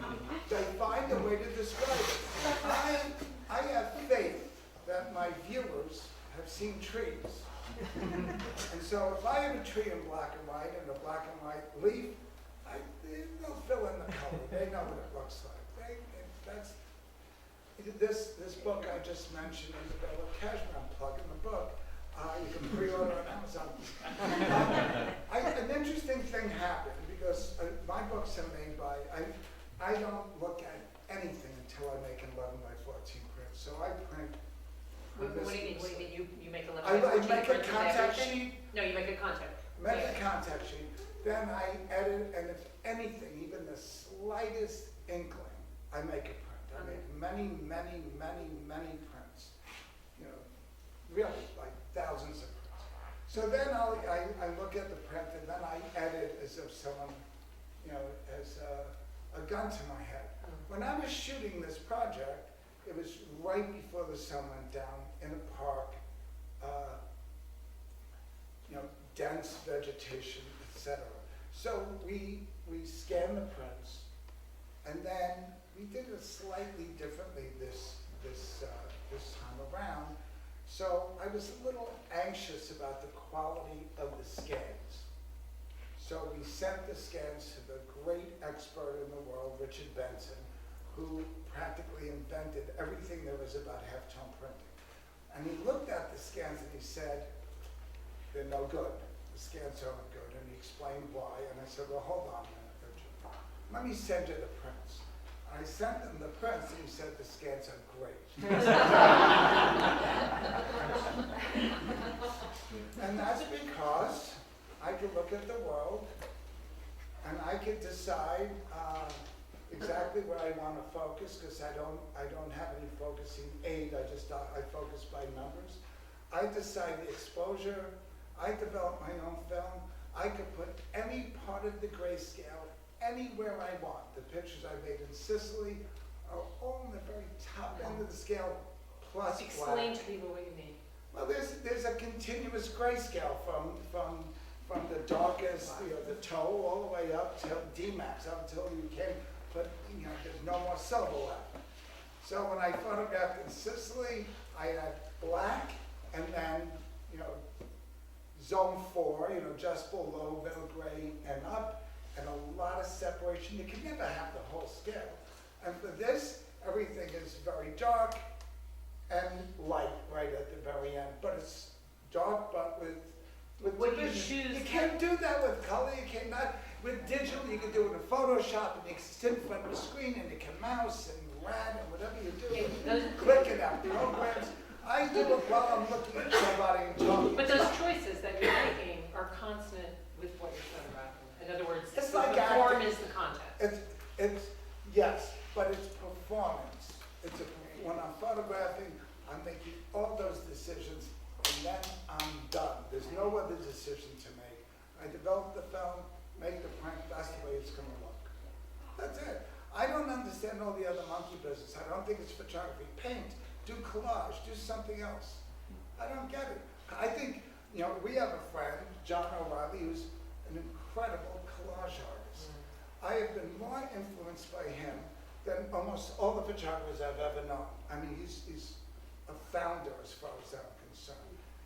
Speaker 1: They find a way to describe it. I have faith that my viewers have seen trees. And so if I have a tree in black and white and a black and white leaf, they'll fill in the color. They know what it looks like. This book I just mentioned, Isabella Cashmere, I'm plugging the book. You can pre-order on Amazon. An interesting thing happened because my books are made by, I don't look at anything until I make an 11 by 14 print. So I print.
Speaker 3: What do you mean? You make a
Speaker 1: I
Speaker 3: little
Speaker 1: make a contact sheet.
Speaker 3: No, you make a contact.
Speaker 1: Make a contact sheet. Then I edit, and if anything, even the slightest inkling, I make a print. I make many, many, many, many prints. You know, really, like thousands of prints. So then I look at the print, and then I edit as if someone, you know, has a gun to my head. When I was shooting this project, it was right before the sun went down in a park, you know, dense vegetation, etc. So we scanned the prints, and then we did it slightly differently this time around. So I was a little anxious about the quality of the scans. So we sent the scans to the great expert in the world, Richard Benson, who practically invented everything there was about halftone printing. And he looked at the scans and he said, they're no good. The scans aren't good. And he explained why. And I said, well, hold on a minute, Richard. Let me send you the prints. And I sent him the prints and he said, the scans are great. And that's because I could look at the world and I could decide exactly where I want to focus, because I don't have any focusing aid. I focus by numbers. I decide the exposure. I develop my own film. I could put any part of the grayscale anywhere I want. The pictures I made in Sicily are all on the very top end of the scale, plus
Speaker 3: Explain
Speaker 1: black.
Speaker 3: to people what you mean.
Speaker 1: Well, there's a continuous grayscale from the darkest, you know, the toe all the way up till D-max, up until you can't put, you know, there's no more silver left. So when I photographed in Sicily, I had black, and then, you know, zone 4, you know, just below middle gray and up, and a lot of separation. You can never have the whole scale. And for this, everything is very dark and light right at the very end. But it's dark, but with
Speaker 3: What you
Speaker 1: division.
Speaker 3: choose-
Speaker 1: You can't do that with color. You cannot with digital. You can do it in Photoshop, and you can sit in front of the screen, and you can mouse and rat and whatever you do.
Speaker 3: Okay,
Speaker 1: and
Speaker 3: those-
Speaker 1: click it out programs. I do it while I'm looking at somebody and talking.
Speaker 3: But those choices that you're making are consonant with what you're photographing. In other words,
Speaker 1: It's
Speaker 3: the
Speaker 1: like
Speaker 3: form
Speaker 1: acting.
Speaker 3: is the content.
Speaker 1: It's yes, but it's performance. When I'm photographing, I'm making all those decisions, and then I'm done. There's no other decision to make. I develop the film, make the print. That's the way it's going to look. That's it. I don't understand all the other monkey business. I don't think it's photography. Paint, do collage, do something else. I don't get it. I think, you know, we have a friend, John O'Reilly, who's an incredible collage artist. I have been more influenced by him than almost all the photographers I've ever known. I mean, he's a founder as far as I'm concerned.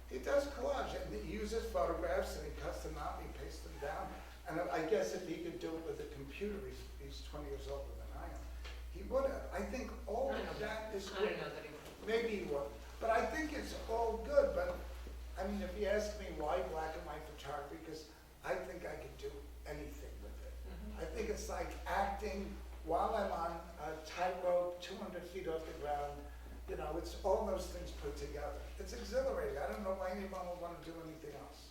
Speaker 1: He does collage, and he uses photographs, and he cuts them out, and he pastes them down. And I guess if he could do it with a computer, he's 20 years older than I am, he would have. I think all
Speaker 3: I
Speaker 1: of
Speaker 3: don't
Speaker 1: that is
Speaker 3: I
Speaker 1: good.
Speaker 3: don't know that he would.
Speaker 1: Maybe he would. But I think it's all good. But, I mean, if you ask me why black and white photography, because I think I could do anything with it. I think it's like acting while I'm on a tightrope, 200 feet off the ground. You know, it's all those things put together. It's exhilarating. I don't know why anyone would want to do anything else.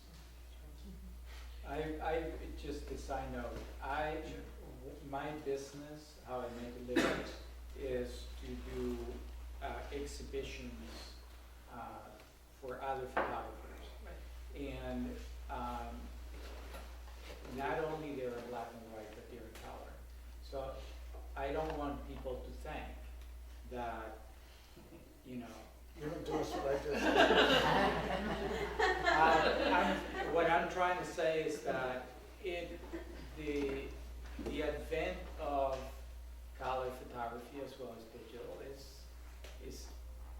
Speaker 4: I just a side note, my business, how I make a living, is to do exhibitions for other photographers. And not only they're in black and white, but they're in color. So I don't want people to think that, you know,
Speaker 1: You endorse what I just said.
Speaker 4: what I'm trying to say is that the advent of color photography as well as digital is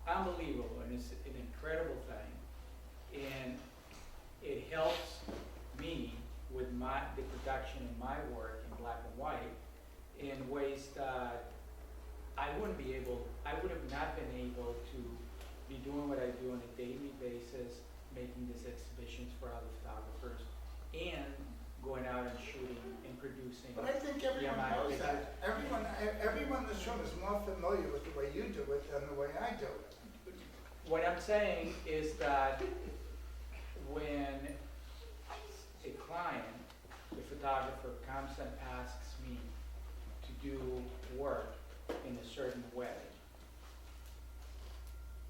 Speaker 4: unbelievable, and it's an incredible thing, and it helps me with the production of my work in black and white in ways that I would have not been able to be doing what I do on a daily basis, making these exhibitions for other photographers, and going out and shooting and producing.
Speaker 1: But I think everyone knows that. Everyone in this room is more familiar with the way you do it than the way I do it.
Speaker 4: What I'm saying is that when a client, the photographer comes and asks me to do work in a certain way,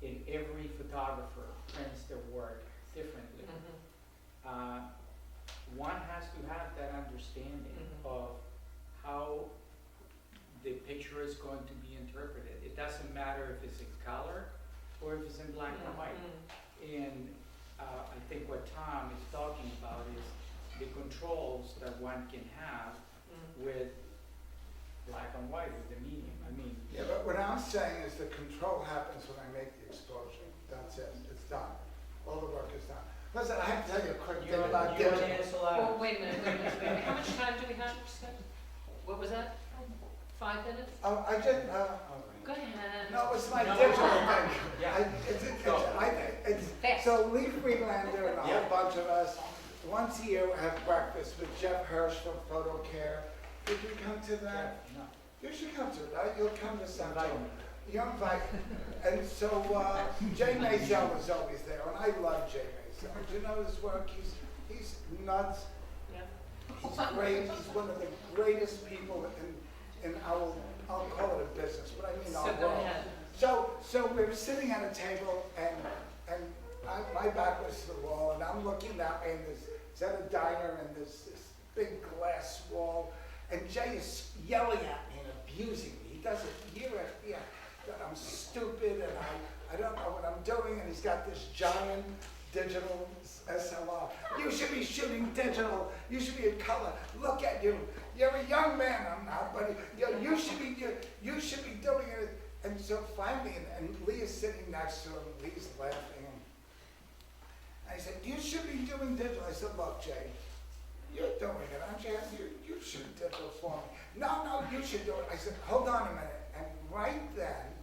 Speaker 4: and every photographer prints their work differently. One has to have that understanding of how the picture is going to be interpreted. It doesn't matter if it's in color or if it's in black and white. And I think what Tom is talking about is the controls that one can have with black and white, with the medium. I mean,
Speaker 1: Yeah, but what I'm saying is the control happens when I make the exposure. That's it. It's done. All the work is done. Listen, I have to tell you a quick thing about
Speaker 4: you're
Speaker 1: digital.
Speaker 4: an
Speaker 3: Well, wait a minute. How much time do we have, Scott? What was that? 5 minutes?
Speaker 1: Oh, I just,
Speaker 3: Go ahead.
Speaker 1: no, it's my
Speaker 4: No.
Speaker 1: digital thing.
Speaker 4: Yeah.
Speaker 3: Fast.
Speaker 1: So Lee Friedlander and a
Speaker 4: Yeah.
Speaker 1: whole bunch of us, once a year, we have breakfast with Jeff Hirsch from Photo Care. Did you come to that?
Speaker 4: no.
Speaker 1: You should come to it, right? You'll come to some.
Speaker 4: Invite me.
Speaker 1: You're invited. And so Jay Maisel is always there, and I love Jay Maisel. Do you know his work? He's nuts.
Speaker 3: Yeah.
Speaker 1: He's great. He's one of the greatest people in our, I'll call it a business, but I mean our
Speaker 3: So go
Speaker 1: world.
Speaker 3: ahead.
Speaker 1: So we were sitting at a table, and my back was to the wall, and I'm looking that way, and it's at a diner, and there's this big glass wall, and Jay is yelling at me and abusing me. He does it year after year, that I'm stupid, and I don't know what I'm doing, and he's got this giant digital SLR. You should be shooting digital. You should be in color. Look at you. You're a young man. I'm not, but you should be doing it. And so finally, and Lee is sitting next to him. Lee's laughing. I said, you should be doing digital. I said, look, Jay, you're doing it, aren't you? You should digital for me. No, you should do it. I said, hold on a minute. And right then,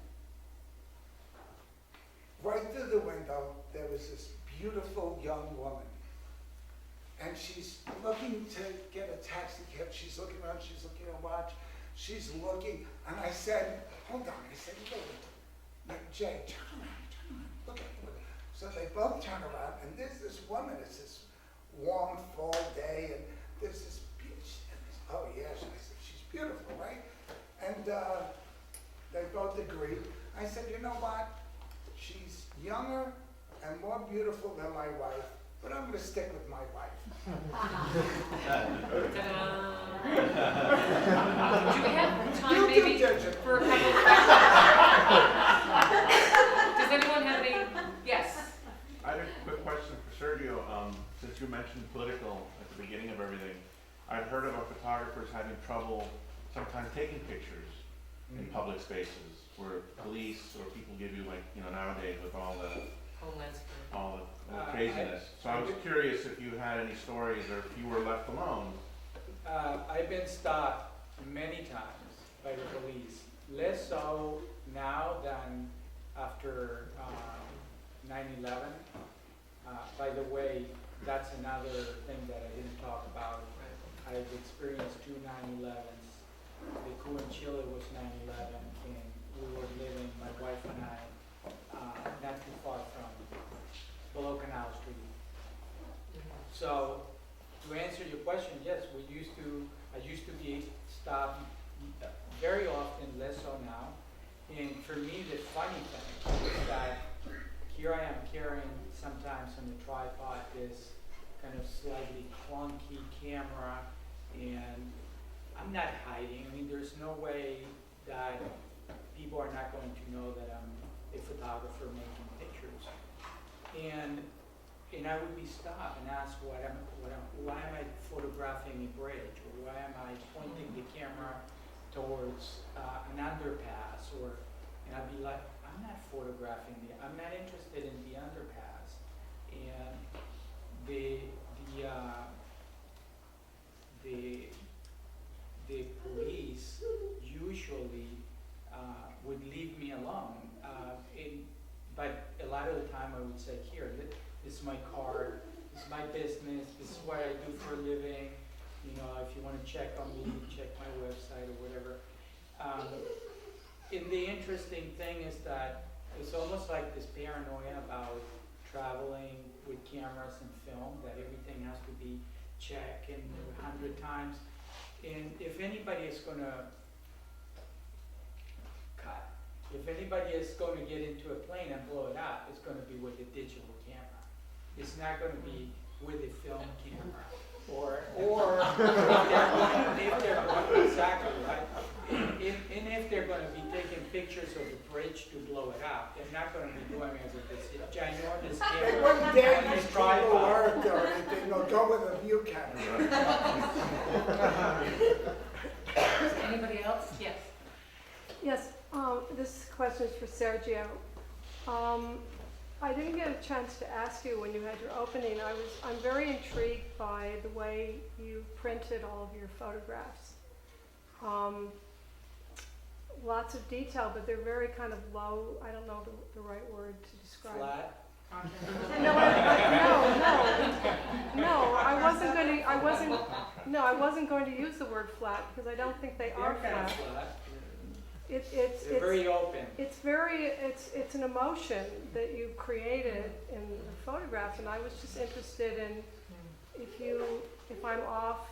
Speaker 1: right through the window, there was this beautiful young woman. And she's looking to get a taxi cab. She's looking around, she's looking at her watch, she's looking, and I said, hold on. I said, wait, Jay, turn around, look at her. So they both turn around, and there's this woman, it's this warm fall day, and there's this beach, and oh yes, I said, she's beautiful, right? And they both agreed. I said, you know what? She's younger and more beautiful than my wife, but I'm going to stick with my wife.
Speaker 3: Do we have time
Speaker 1: You
Speaker 3: maybe
Speaker 1: do digital.
Speaker 3: for a couple of questions? Does anyone have any? Yes.
Speaker 5: I had a quick question for Sergio. Since you mentioned political at the beginning of everything, I've heard about photographers having trouble sometimes taking pictures in public spaces where police or people give you, like, nowadays with all the
Speaker 3: Homeland Security.
Speaker 5: craziness. So I was curious if you had any stories or if you were left alone.
Speaker 4: I've been stopped many times by the police, less so now than after 9/11. By the way, that's another thing that I didn't talk about. I've experienced 2 9/11s. The coup in Chile was 9/11, and we were living, my wife and I, not too far from below Canal Street. So, to answer your question, yes, I used to be stopped very often, less so now. And for me, the funny thing is that here I am carrying sometimes on the tripod this kind of slightly clunky camera, and I'm not hiding. I mean, there's no way that people are not going to know that I'm a photographer making pictures. And I would be stopped and asked why am I photographing a bridge, or why am I pointing the camera towards an underpass, and I'd be like, I'm not photographing I'm not interested in the underpass. And the police usually would leave me alone. But a lot of the time I would say, here, this is my card, this is my business, this is what I do for a living. If you want to check on me, check my website or whatever. And the interesting thing is that it's almost like this paranoia about traveling with cameras and film, that everything has to be check and 100 times. And if anybody is gonna cut, if anybody is gonna get into a plane and blow it up, it's gonna be with a digital camera. It's not gonna be with a film camera. Or if they're going, exactly, right? And if they're gonna be taking pictures of the bridge to blow it up, they're not gonna be doing it with this ginormous
Speaker 1: They
Speaker 4: camera.
Speaker 1: wouldn't dare
Speaker 4: on
Speaker 1: use
Speaker 4: this
Speaker 1: Google
Speaker 4: tripod.
Speaker 1: Earth or anything, they'll go with a view camera.
Speaker 3: Anybody else? Yes.
Speaker 6: Yes, this question is for Sergio. I didn't get a chance to ask you when you had your opening. I'm very intrigued by the way you printed all of your photographs. Lots of detail, but they're very kind of low. I don't know the right word to describe.
Speaker 4: Flat.
Speaker 6: No, I wasn't going to use the word flat because I don't think they are
Speaker 4: They're kind of
Speaker 6: flat.
Speaker 4: flat.
Speaker 6: It's
Speaker 4: They're very open.
Speaker 6: it's an emotion that you created in the photographs, and I was just interested in if I'm off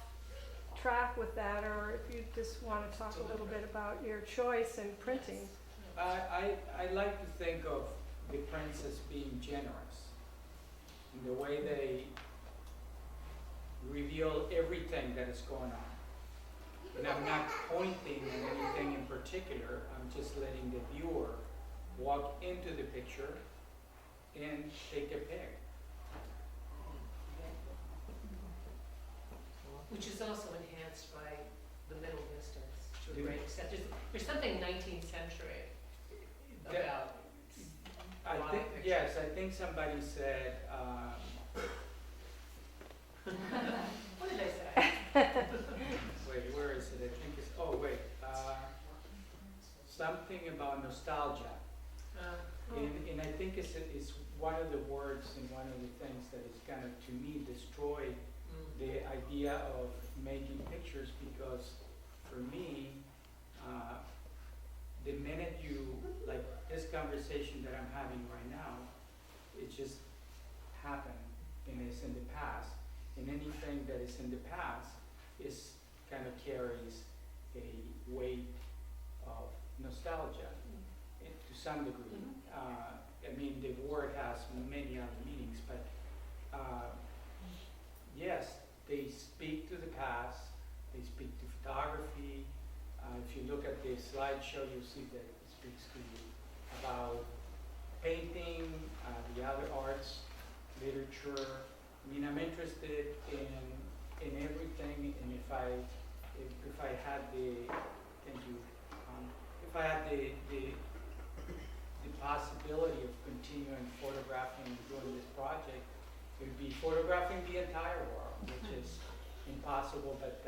Speaker 6: track with that, or if you just want to talk a little bit about your choice in printing.
Speaker 4: I like to think of the prints as being generous in the way they reveal everything that is going on. And I'm not pointing at anything in particular, I'm just letting the viewer walk into the picture and take a pic.
Speaker 3: Which is also enhanced by the middle distance to a
Speaker 4: The-
Speaker 3: great extent. There's something 19th century
Speaker 4: That-
Speaker 3: about
Speaker 4: I
Speaker 3: lot
Speaker 4: think,
Speaker 3: of pictures.
Speaker 4: yes, I think somebody said,
Speaker 3: What did I say?
Speaker 4: wait, where is it? I think it's, oh, wait, something about nostalgia. And I think it's one of the words and one of the things that is kind of, to me, destroyed the idea of making pictures, because for me, the minute you, like this conversation that I'm having right now, it just happened and it's in the past. And anything that is in the past is kind of carries a weight of nostalgia to some degree. I mean, the word has many other meanings, but yes, they speak to the past, they speak to photography. If you look at the slideshow, you'll see that it speaks to you about painting, the other arts, literature. I mean, I'm interested in everything, and if I had the, thank you, if I had the possibility of continuing photographing and doing this project, it would be photographing the entire world, which is impossible, but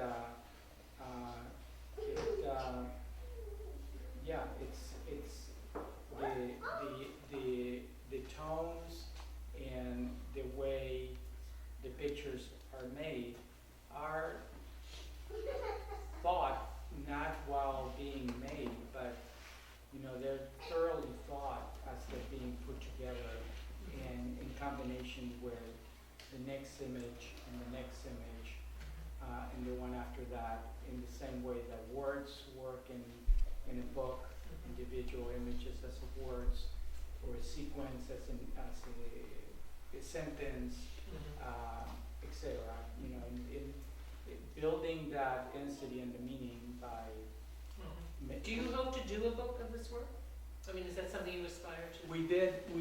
Speaker 4: yeah, it's the tones and the way the pictures are made are thought not while being made, but they're thoroughly thought as they're being put together and in combination with the next image and the next image and the one after that, in the same way that words work in a book, individual images as words, or a sequence as a sentence, etc. In building that density and the meaning by.
Speaker 3: Do you hope to do a book of this work? I mean, is that something you aspire to?
Speaker 4: We did. My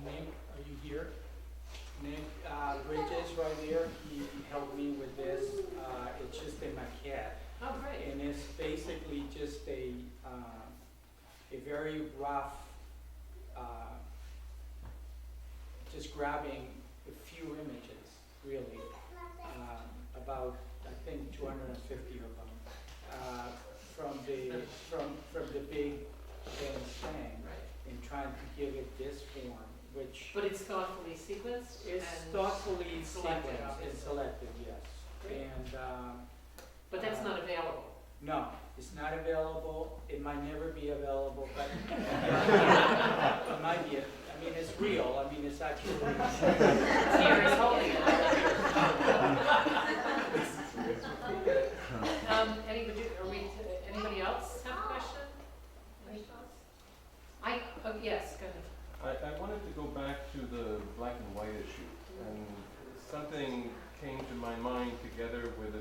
Speaker 4: Nick, are you here? Nick Bridges, right there. He helped me with this. It's just a maquette.
Speaker 3: Oh, great.
Speaker 4: And it's basically just a very rough, just grabbing a few images, really, about I think 250 of them, from the big famous thing,
Speaker 3: Right.
Speaker 4: and trying to give it this form, which
Speaker 3: But it's thoughtfully sequenced
Speaker 4: is
Speaker 3: and
Speaker 4: thoughtfully
Speaker 3: selected,
Speaker 4: sequenced and
Speaker 3: obviously.
Speaker 4: selected, yes.
Speaker 3: Great.
Speaker 4: And
Speaker 3: But that's not available.
Speaker 4: no, it's not available. It might never be available, but it might be. I mean, it's real. I mean, it's actually.
Speaker 3: Here, he's holding it.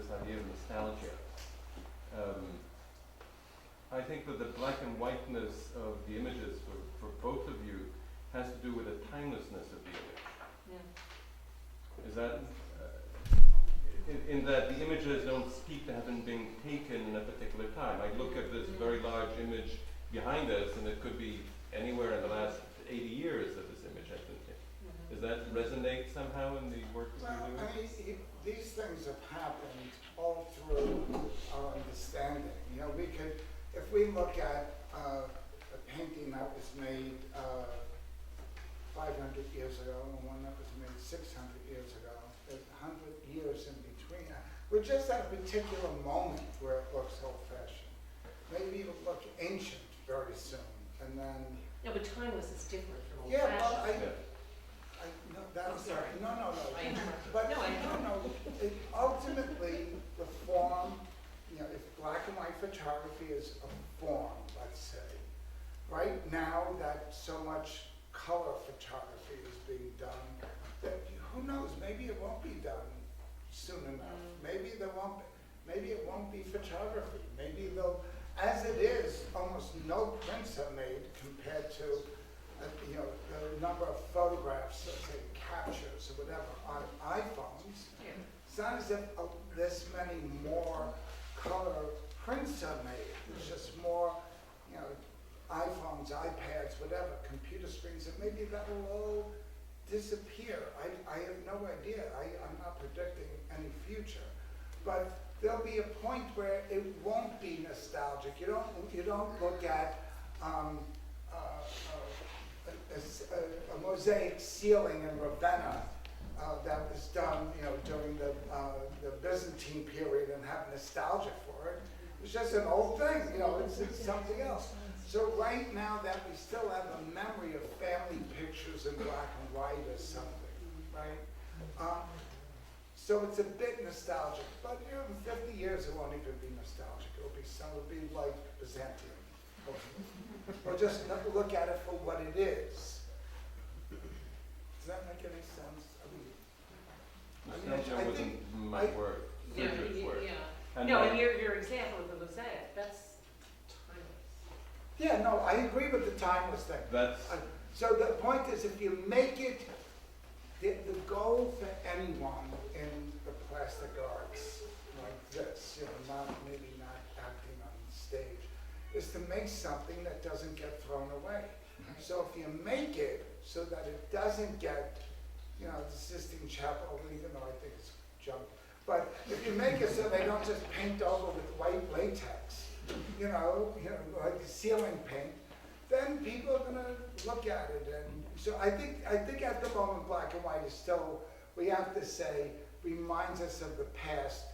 Speaker 7: this idea of nostalgia. I think that the black and whiteness of the images for both of you has to do with the timelessness of the image.
Speaker 3: Yeah.
Speaker 7: Is that, in that the images don't speak to having been taken in a particular time. I look at this very large image behind us, and it could be anywhere in the last 80 years that this image has been taken. Does that resonate somehow in the work that
Speaker 1: Well,
Speaker 7: you do?
Speaker 1: I mean, these things have happened all through our understanding. You know, we could, if we look at a painting that was made 500 years ago and one that was made 600 years ago, there's 100 years in between. We're just at a particular moment where it looks old-fashioned. Maybe it'll look ancient very soon, and then.
Speaker 3: No, but timeless is different from
Speaker 1: Yeah, well,
Speaker 3: old-fashioned.
Speaker 1: no, that's
Speaker 3: I'm sorry.
Speaker 1: no.
Speaker 3: I interrupted.
Speaker 1: But
Speaker 3: No, I
Speaker 1: no. Ultimately, the form, you know, if black and white photography is a form, let's say, right now that so much color photography is being done, that who knows? Maybe it won't be done soon enough. Maybe there won't. Maybe it won't be photography. Maybe they'll. As it is, almost no prints are made compared to, you know, the number of photographs, let's say captures or whatever on iPhones.
Speaker 3: Yeah.
Speaker 1: It's not as if this many more color prints are made. There's just more, you know, iPhones, iPads, whatever, computer screens, and maybe that will all disappear. I have no idea. I'm not predicting any future, but there'll be a point where it won't be nostalgic. You don't look at a mosaic ceiling in Ravenna that was done, you know, during the Byzantine period and have nostalgia for it. It's just an old thing, you know. It's something else. So right now that we still have a memory of family pictures in black and white or something, right? So it's a bit nostalgic, but you know, in 50 years it won't even be nostalgic. It'll be like Byzantium, or just look at it for what it is. Does that make any sense?
Speaker 7: Nostalgia wasn't my word,
Speaker 3: Yeah,
Speaker 7: Sergio's word.
Speaker 3: yeah.
Speaker 7: And
Speaker 3: No,
Speaker 7: I-
Speaker 3: and your example of the mosaic, that's timeless.
Speaker 1: Yeah, no, I agree with the timeless thing.
Speaker 7: That's,
Speaker 1: So the point is, if you make it, the goal for anyone in the plastic arts like this, you know, maybe not acting on stage, is to make something that doesn't get thrown away. So if you make it so that it doesn't get, you know, the Sistine Chapel, even though I think it's junk, but if you make it so they don't just paint over with white latex, you know, like ceiling paint, then people are gonna look at it. And so I think at the moment black and white is still, we have to say, reminds us of the past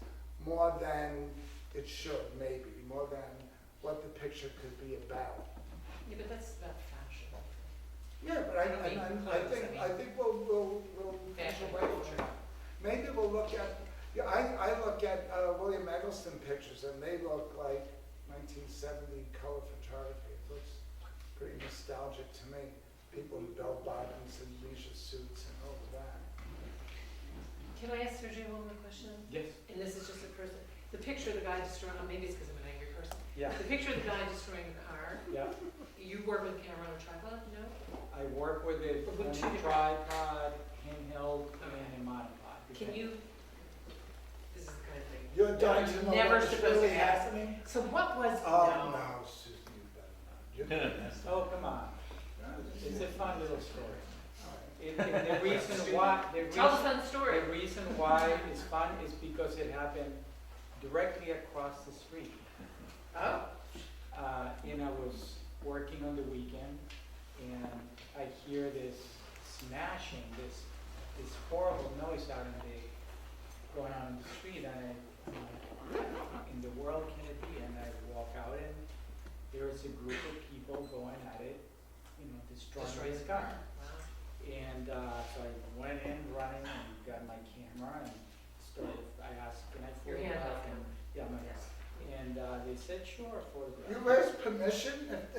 Speaker 1: more than it should, maybe, more than what the picture could be about.
Speaker 3: Yeah, but that's about fashion.
Speaker 1: Yeah, but I think we'll push
Speaker 3: Fashion
Speaker 1: away from
Speaker 3: culture.
Speaker 1: that. Maybe we'll look at, yeah, I look at William Eggleston pictures and they look like 1970 color photography. It looks pretty nostalgic to me. People in bell bottoms and leisure suits and all of that.
Speaker 3: Can I ask Sergio one more question?
Speaker 4: Yes.
Speaker 3: And this is just a person, the picture of the guy destroying, maybe it's because I'm an angry person.
Speaker 4: Yeah.
Speaker 3: The picture of the guy destroying the car,
Speaker 4: Yeah.
Speaker 3: you work with camera on a tripod, no?
Speaker 4: I work with it
Speaker 3: But with
Speaker 4: on
Speaker 3: two
Speaker 4: a
Speaker 3: different-
Speaker 4: tripod, handheld, and a monopod.
Speaker 3: Can you, this is the kind of thing.
Speaker 1: You're dying to know
Speaker 3: Never
Speaker 1: what's
Speaker 3: supposed
Speaker 1: really
Speaker 3: to ask.
Speaker 1: happening?
Speaker 3: So what was,
Speaker 1: Oh, no, Susan, you better not.
Speaker 4: Oh, come on. It's a fun little story.
Speaker 1: All right.
Speaker 4: The reason why,
Speaker 3: tell us the story.
Speaker 4: the reason why it's fun is because it happened directly across the street.
Speaker 3: Oh,
Speaker 4: And I was working on the weekend, and I hear this smashing, this horrible noise out going on in the street, and I'm like, what in the world can it be? And I walk out, and there's a group of people going at it, destroying this car.
Speaker 3: Wow.
Speaker 4: And so I went in running and got my camera and I asked, can I
Speaker 3: Your hand
Speaker 4: photograph?
Speaker 3: up.
Speaker 4: And yeah, my
Speaker 3: Yes.
Speaker 4: And they said, sure, photograph.
Speaker 1: You raised permission?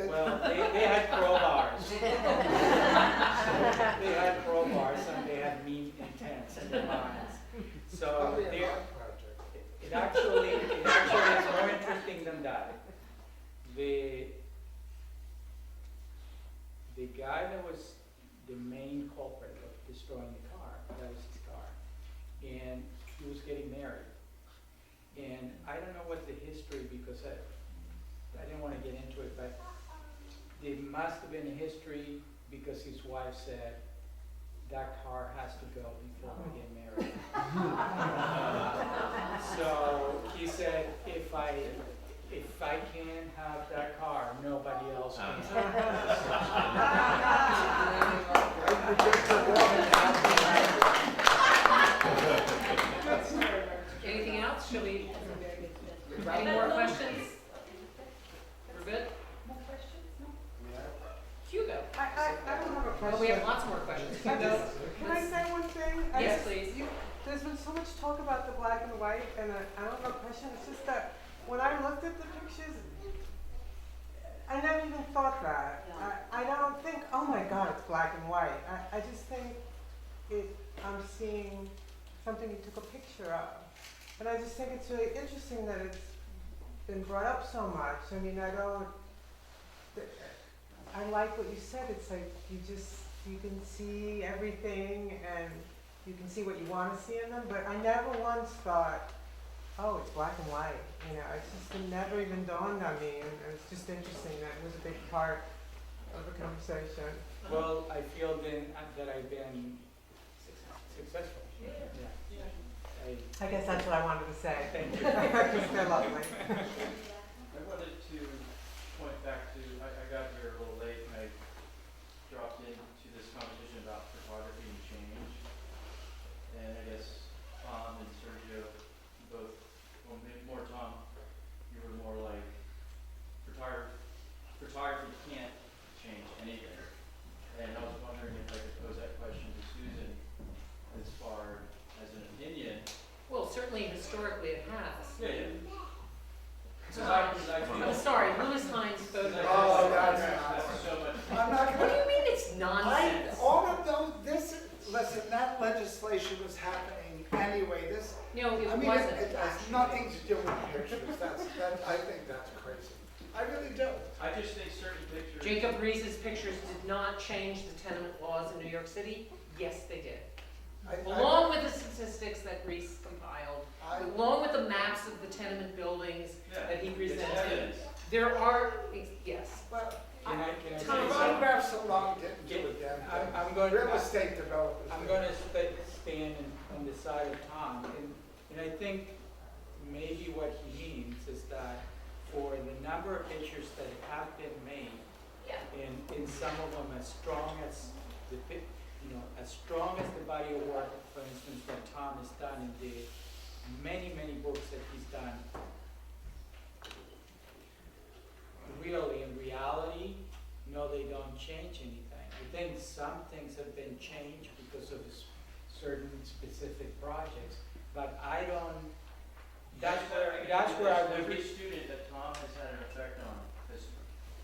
Speaker 4: Well, they had crowbars. They had crowbars and they had mean intents in their minds. So
Speaker 1: Probably an
Speaker 4: there,
Speaker 1: art project.
Speaker 4: it It actually is more interesting than that. The guy that was the main culprit of destroying the car, that was his car, and he was getting married. And I don't know what the history, because I didn't want to get into it, but there must have been a history because his wife said, that car has to go before we get married. So he said, if I can't have that car, nobody else can.
Speaker 3: Anything else? Shall we? Any more questions? We're good? Hugo?
Speaker 8: I don't have a question.
Speaker 3: Oh, we have lots more questions.
Speaker 8: I
Speaker 3: Hugo?
Speaker 8: just- Can I say one thing?
Speaker 3: Yes, please.
Speaker 8: There's been so much talk about the black and white, and I don't have a question. It's just that when I looked at the pictures, I never even thought that. I don't think, oh my God, it's black and white. I just think I'm seeing something you took a picture of. And I just think it's really interesting that it's been brought up so much. I mean, I like what you said. It's like you can see everything and you can see what you want to see in them, but I never once thought, oh, it's black and white. You know, it never even dawned on me, and it's just interesting that it was a big part of the conversation.
Speaker 4: Well, I feel then that I've been successful. Yeah.
Speaker 8: I guess that's what I wanted to say.
Speaker 4: Thank you.
Speaker 8: They're lovely.
Speaker 9: I wanted to point back to, I got here a little late and I dropped into this conversation about photography and change. And I guess Tom and Sergio both, well maybe more Tom, you were more like photography can't change anything. And I was wondering if I could pose that question to Susan as far as an opinion.
Speaker 3: Well, certainly historically it has.
Speaker 9: Yeah.
Speaker 3: I'm sorry, Louis Hines photograph.
Speaker 1: Oh, that's
Speaker 9: so much.
Speaker 1: I'm not
Speaker 3: What do
Speaker 1: gonna,
Speaker 3: you mean it's nonsense?
Speaker 1: all of those, listen, that legislation was happening anyway,
Speaker 3: No, it
Speaker 1: I mean,
Speaker 3: wasn't.
Speaker 1: it has nothing to do with pictures, I think that's crazy. I really do.
Speaker 9: I just think certain pictures.
Speaker 3: Jacob Reese's pictures did not change the tenement laws in New York City. Yes, they did. Along with the statistics that Reese compiled, along with the maps of the tenement buildings that he presented, there are, yes.
Speaker 1: Well,
Speaker 4: Can I say
Speaker 3: Tom,
Speaker 4: something?
Speaker 1: photographs alone didn't do it then.
Speaker 4: I'm going
Speaker 1: Real estate developers.
Speaker 4: I'm
Speaker 1: did.
Speaker 4: going to stand on the side of Tom, and I think maybe what he means is that for the number of pictures that have been made, and some of them as strong as as strong as the body of work, for instance, what Tom has done in the many, many books that he's done, really, in reality, no, they don't change anything. I think some things have been changed because of certain specific projects, but I don't, that's where I would
Speaker 9: Every
Speaker 4: be.
Speaker 9: student that Tom has had an effect on has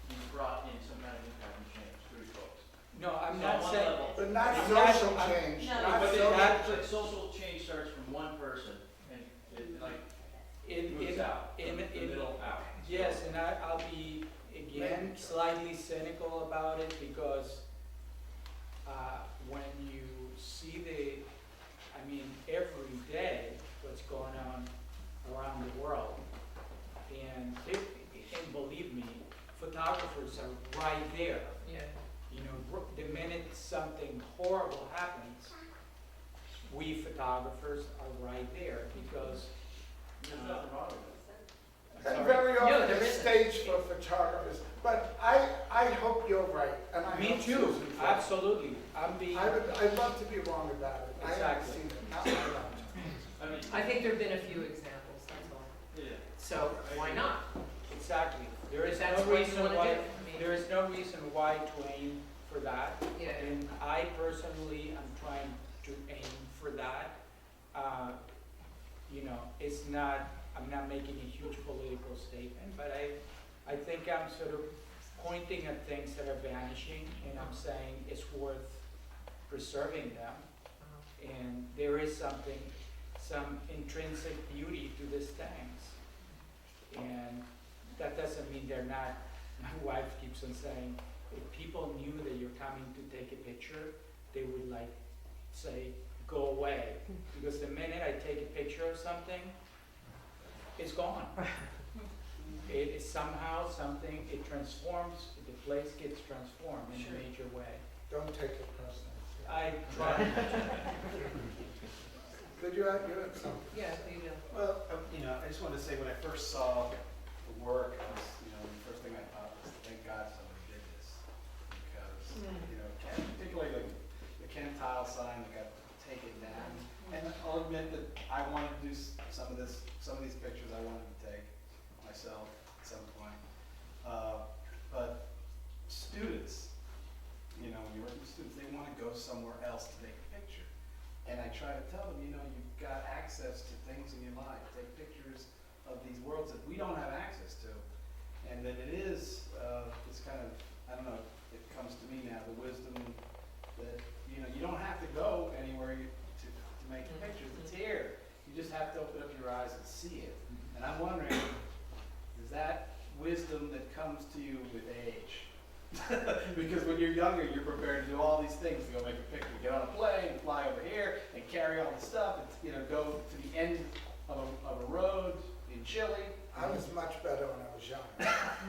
Speaker 9: he's brought in some kind of impact and change through his books.
Speaker 4: No, I'm
Speaker 9: So
Speaker 4: not
Speaker 9: on one
Speaker 4: saying,
Speaker 9: level.
Speaker 1: But not
Speaker 4: Exactly.
Speaker 1: social
Speaker 4: I'm-
Speaker 1: change.
Speaker 2: No.
Speaker 1: Not
Speaker 9: But
Speaker 1: social-
Speaker 9: social change starts from one person and it like moves out, from the middle out.
Speaker 4: yes, and I'll be, again, slightly cynical about it because when you see every day what's going on around the world, and believe me, photographers are right there.
Speaker 3: Yeah.
Speaker 4: You know, the minute something horrible happens, we photographers are right there because.
Speaker 9: There's nothing wrong with it.
Speaker 1: And
Speaker 4: Sorry.
Speaker 1: very
Speaker 3: No,
Speaker 1: often
Speaker 3: there
Speaker 1: it's
Speaker 3: isn't.
Speaker 1: staged for photographers, but I hope you're right, and I
Speaker 4: Me
Speaker 1: hope
Speaker 4: too,
Speaker 1: Susan's right.
Speaker 4: absolutely. I'd
Speaker 1: I'd love to be wrong about it. I haven't
Speaker 4: Exactly.
Speaker 1: seen it, not my lifetime.
Speaker 9: I mean,
Speaker 3: I think there've been a few examples, that's all.
Speaker 9: yeah.
Speaker 3: So why not?
Speaker 4: Exactly. There is
Speaker 3: If that's
Speaker 4: no
Speaker 3: what you
Speaker 4: reason
Speaker 3: wanna
Speaker 4: why,
Speaker 3: do. I mean,
Speaker 4: there is no reason why to aim for that.
Speaker 3: yeah.
Speaker 4: And I personally am trying to aim for that. It's not, I'm not making a huge political statement, but I think I'm sort of pointing at things that are vanishing, and I'm saying it's worth preserving them. And there is something, some intrinsic beauty to these things. And that doesn't mean they're not, my wife keeps on saying, if people knew that you're coming to take a picture, they would like say, go away. Because the minute I take a picture of something, it's gone. It is somehow something, it transforms, the place gets transformed in a major way.
Speaker 1: Don't take it personally.
Speaker 4: I try.
Speaker 1: Could you add something?
Speaker 3: Yeah, you know.
Speaker 10: Well, I just wanted to say when I first saw the work, I was, the first thing I thought was, thank God somebody did this. Because, particularly like the Kent tile sign that got taken down. And I'll admit that I wanted to do some of these pictures I wanted to take myself at some point. But students, when you're working with students, they want to go somewhere else to take a picture. And I try to tell them, you've got access to things in your life. Take pictures of these worlds that we don't have access to. And that it is, this kind of, I don't know, it comes to me now, the wisdom that, you don't have to go anywhere to make pictures. It's here. You just have to open up your eyes and see it. And I'm wondering, is that wisdom that comes to you with age? Because when you're younger, you're prepared to do all these things, to go make a picture, get on a plane, fly over here, and carry all the stuff, and go to the end of a road in Chile.
Speaker 1: I was much better when I was young.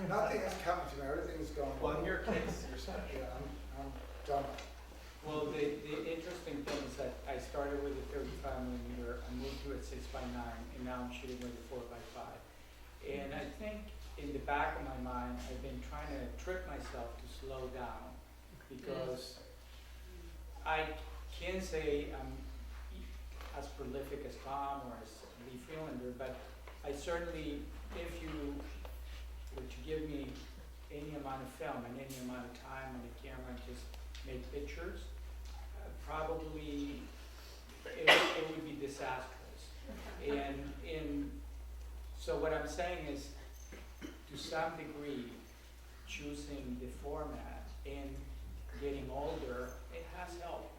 Speaker 1: Nothing is coming to me, everything is going
Speaker 10: Well, in
Speaker 1: wrong.
Speaker 10: your case, you're special.
Speaker 1: Yeah, I'm done.
Speaker 4: Well, the interesting thing is that I started with a 35mm, I moved to a 6x9, and now I'm shooting with a 4x5. And I think in the back of my mind, I've been trying to trick myself to slow down, because I can't say I'm as prolific as Tom or as Lee Freelander, but I certainly, if you were to give me any amount of film and any amount of time on the camera and just make pictures, probably it would be disastrous. And so what I'm saying is, to some degree, choosing the format and getting older, it has helped,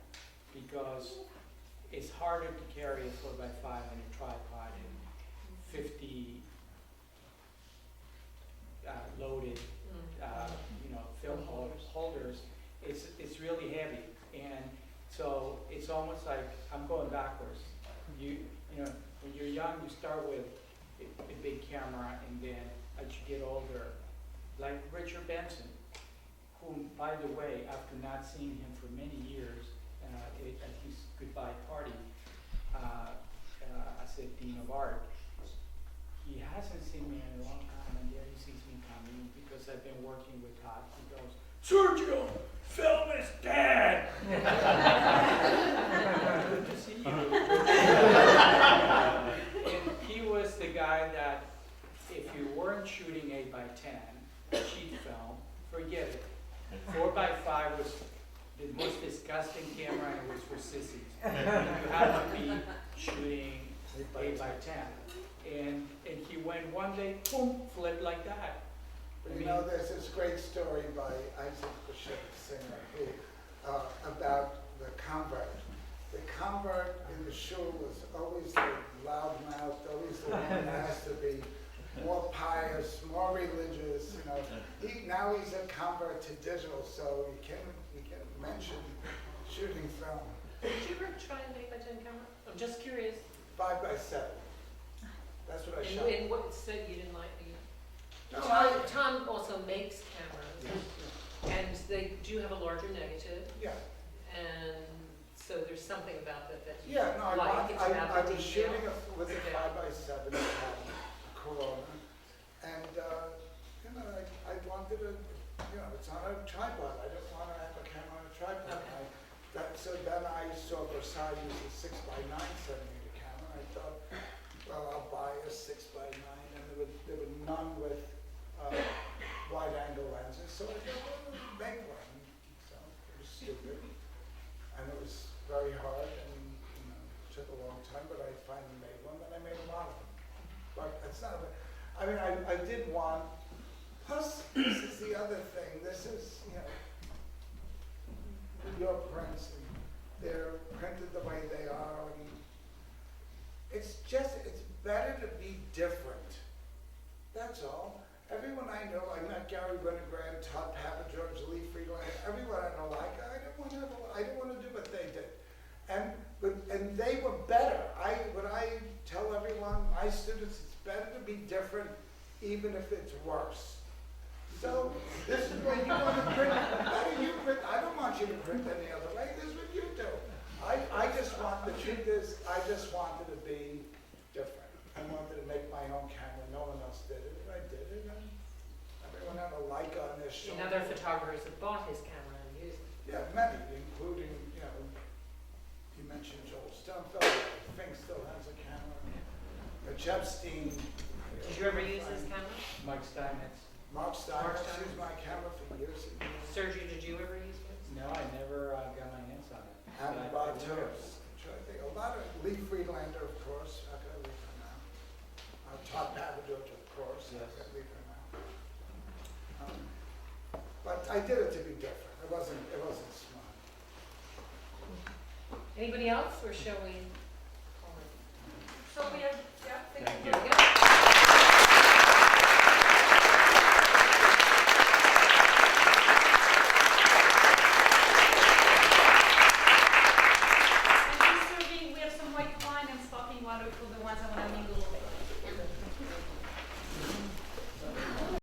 Speaker 4: because it's harder to carry a 4x5 on a tripod and 50 loaded, film holders. It's really heavy, and so it's almost like I'm going backwards. When you're young, you start with a big camera, and then as you get older, like Richard Benson, whom, by the way, after not seeing him for many years at his goodbye party as a Dean of Art, he hasn't seen me in a long time, and yet he sees me coming because I've been working with Todd. He goes, Sergio, film is dead! Good to see you. And he was the guy that, if you weren't shooting 8x10, cheap film, forget it. 4x5 was the most disgusting camera, and it was for sissies. You had to be shooting 8x10. And he went one day, boom, flipped like that.
Speaker 1: There's this great story by Isaac Bashir Singer about the convert. The convert in the shul was always the loudmouthed, always the one that has to be more pious, more religious. Now he's a convert to digital, so you can mention shooting film.
Speaker 3: Did you ever try an 8x10 camera? I'm just curious.
Speaker 1: 5x7. That's what I shot.
Speaker 3: And what said you didn't like?
Speaker 1: No,
Speaker 3: Tom also makes cameras, and they do have a larger negative,
Speaker 1: Yeah.
Speaker 3: and so there's something about that that you
Speaker 1: Yeah, no,
Speaker 3: like. It's about
Speaker 1: I
Speaker 3: the
Speaker 1: was
Speaker 3: detail.
Speaker 1: shooting with a
Speaker 3: Yeah.
Speaker 1: 5x7 Corona, and I wanted to, it's on a tripod. I didn't want to have a camera on a tripod.
Speaker 3: Okay.
Speaker 1: So then I saw Versailles use a 6x9 centimeter camera. I thought, well, I'll buy a 6x9, and there were none with wide angle lenses. So I thought, well, make one. So it was stupid, and it was very hard, and took a long time, but I finally made one, and I made a lot of them. But it's not, I did want, plus this is the other thing, this is, your prints, and they're printed the way they are, and even if it's worse. So this is what you want to print. How do you print? I don't want you to print any other way. This is what you do. I just want, the truth is, I just wanted to be different. I wanted to make my own camera. No one else did it. I did it, and everyone had a like on their shoulder.
Speaker 3: And other photographers have bought his camera and used it.
Speaker 1: Yeah, many, including, you know, you mentioned Joel Stumfellow. Fink still has a camera. Jeffstein.
Speaker 3: Did you ever use his camera?
Speaker 4: Mike Steinmetz.
Speaker 1: Mark Steiner
Speaker 3: Mark Steiner.
Speaker 1: used my camera for years and years.
Speaker 3: Sergio, did you ever use his?
Speaker 4: No, I never got my hands on it.
Speaker 1: And
Speaker 4: But I-
Speaker 1: Bob
Speaker 4: I would
Speaker 1: Turks. A lot of Lee Friedlander, of course. I gotta leave her now. Todd Papadopoulos, of course. I
Speaker 4: Yes.
Speaker 1: gotta leave her now. But I did it to be different. It wasn't smart.
Speaker 3: Anybody else, or shall we?
Speaker 2: So we have, yeah, thank
Speaker 5: Thank
Speaker 2: you
Speaker 5: you.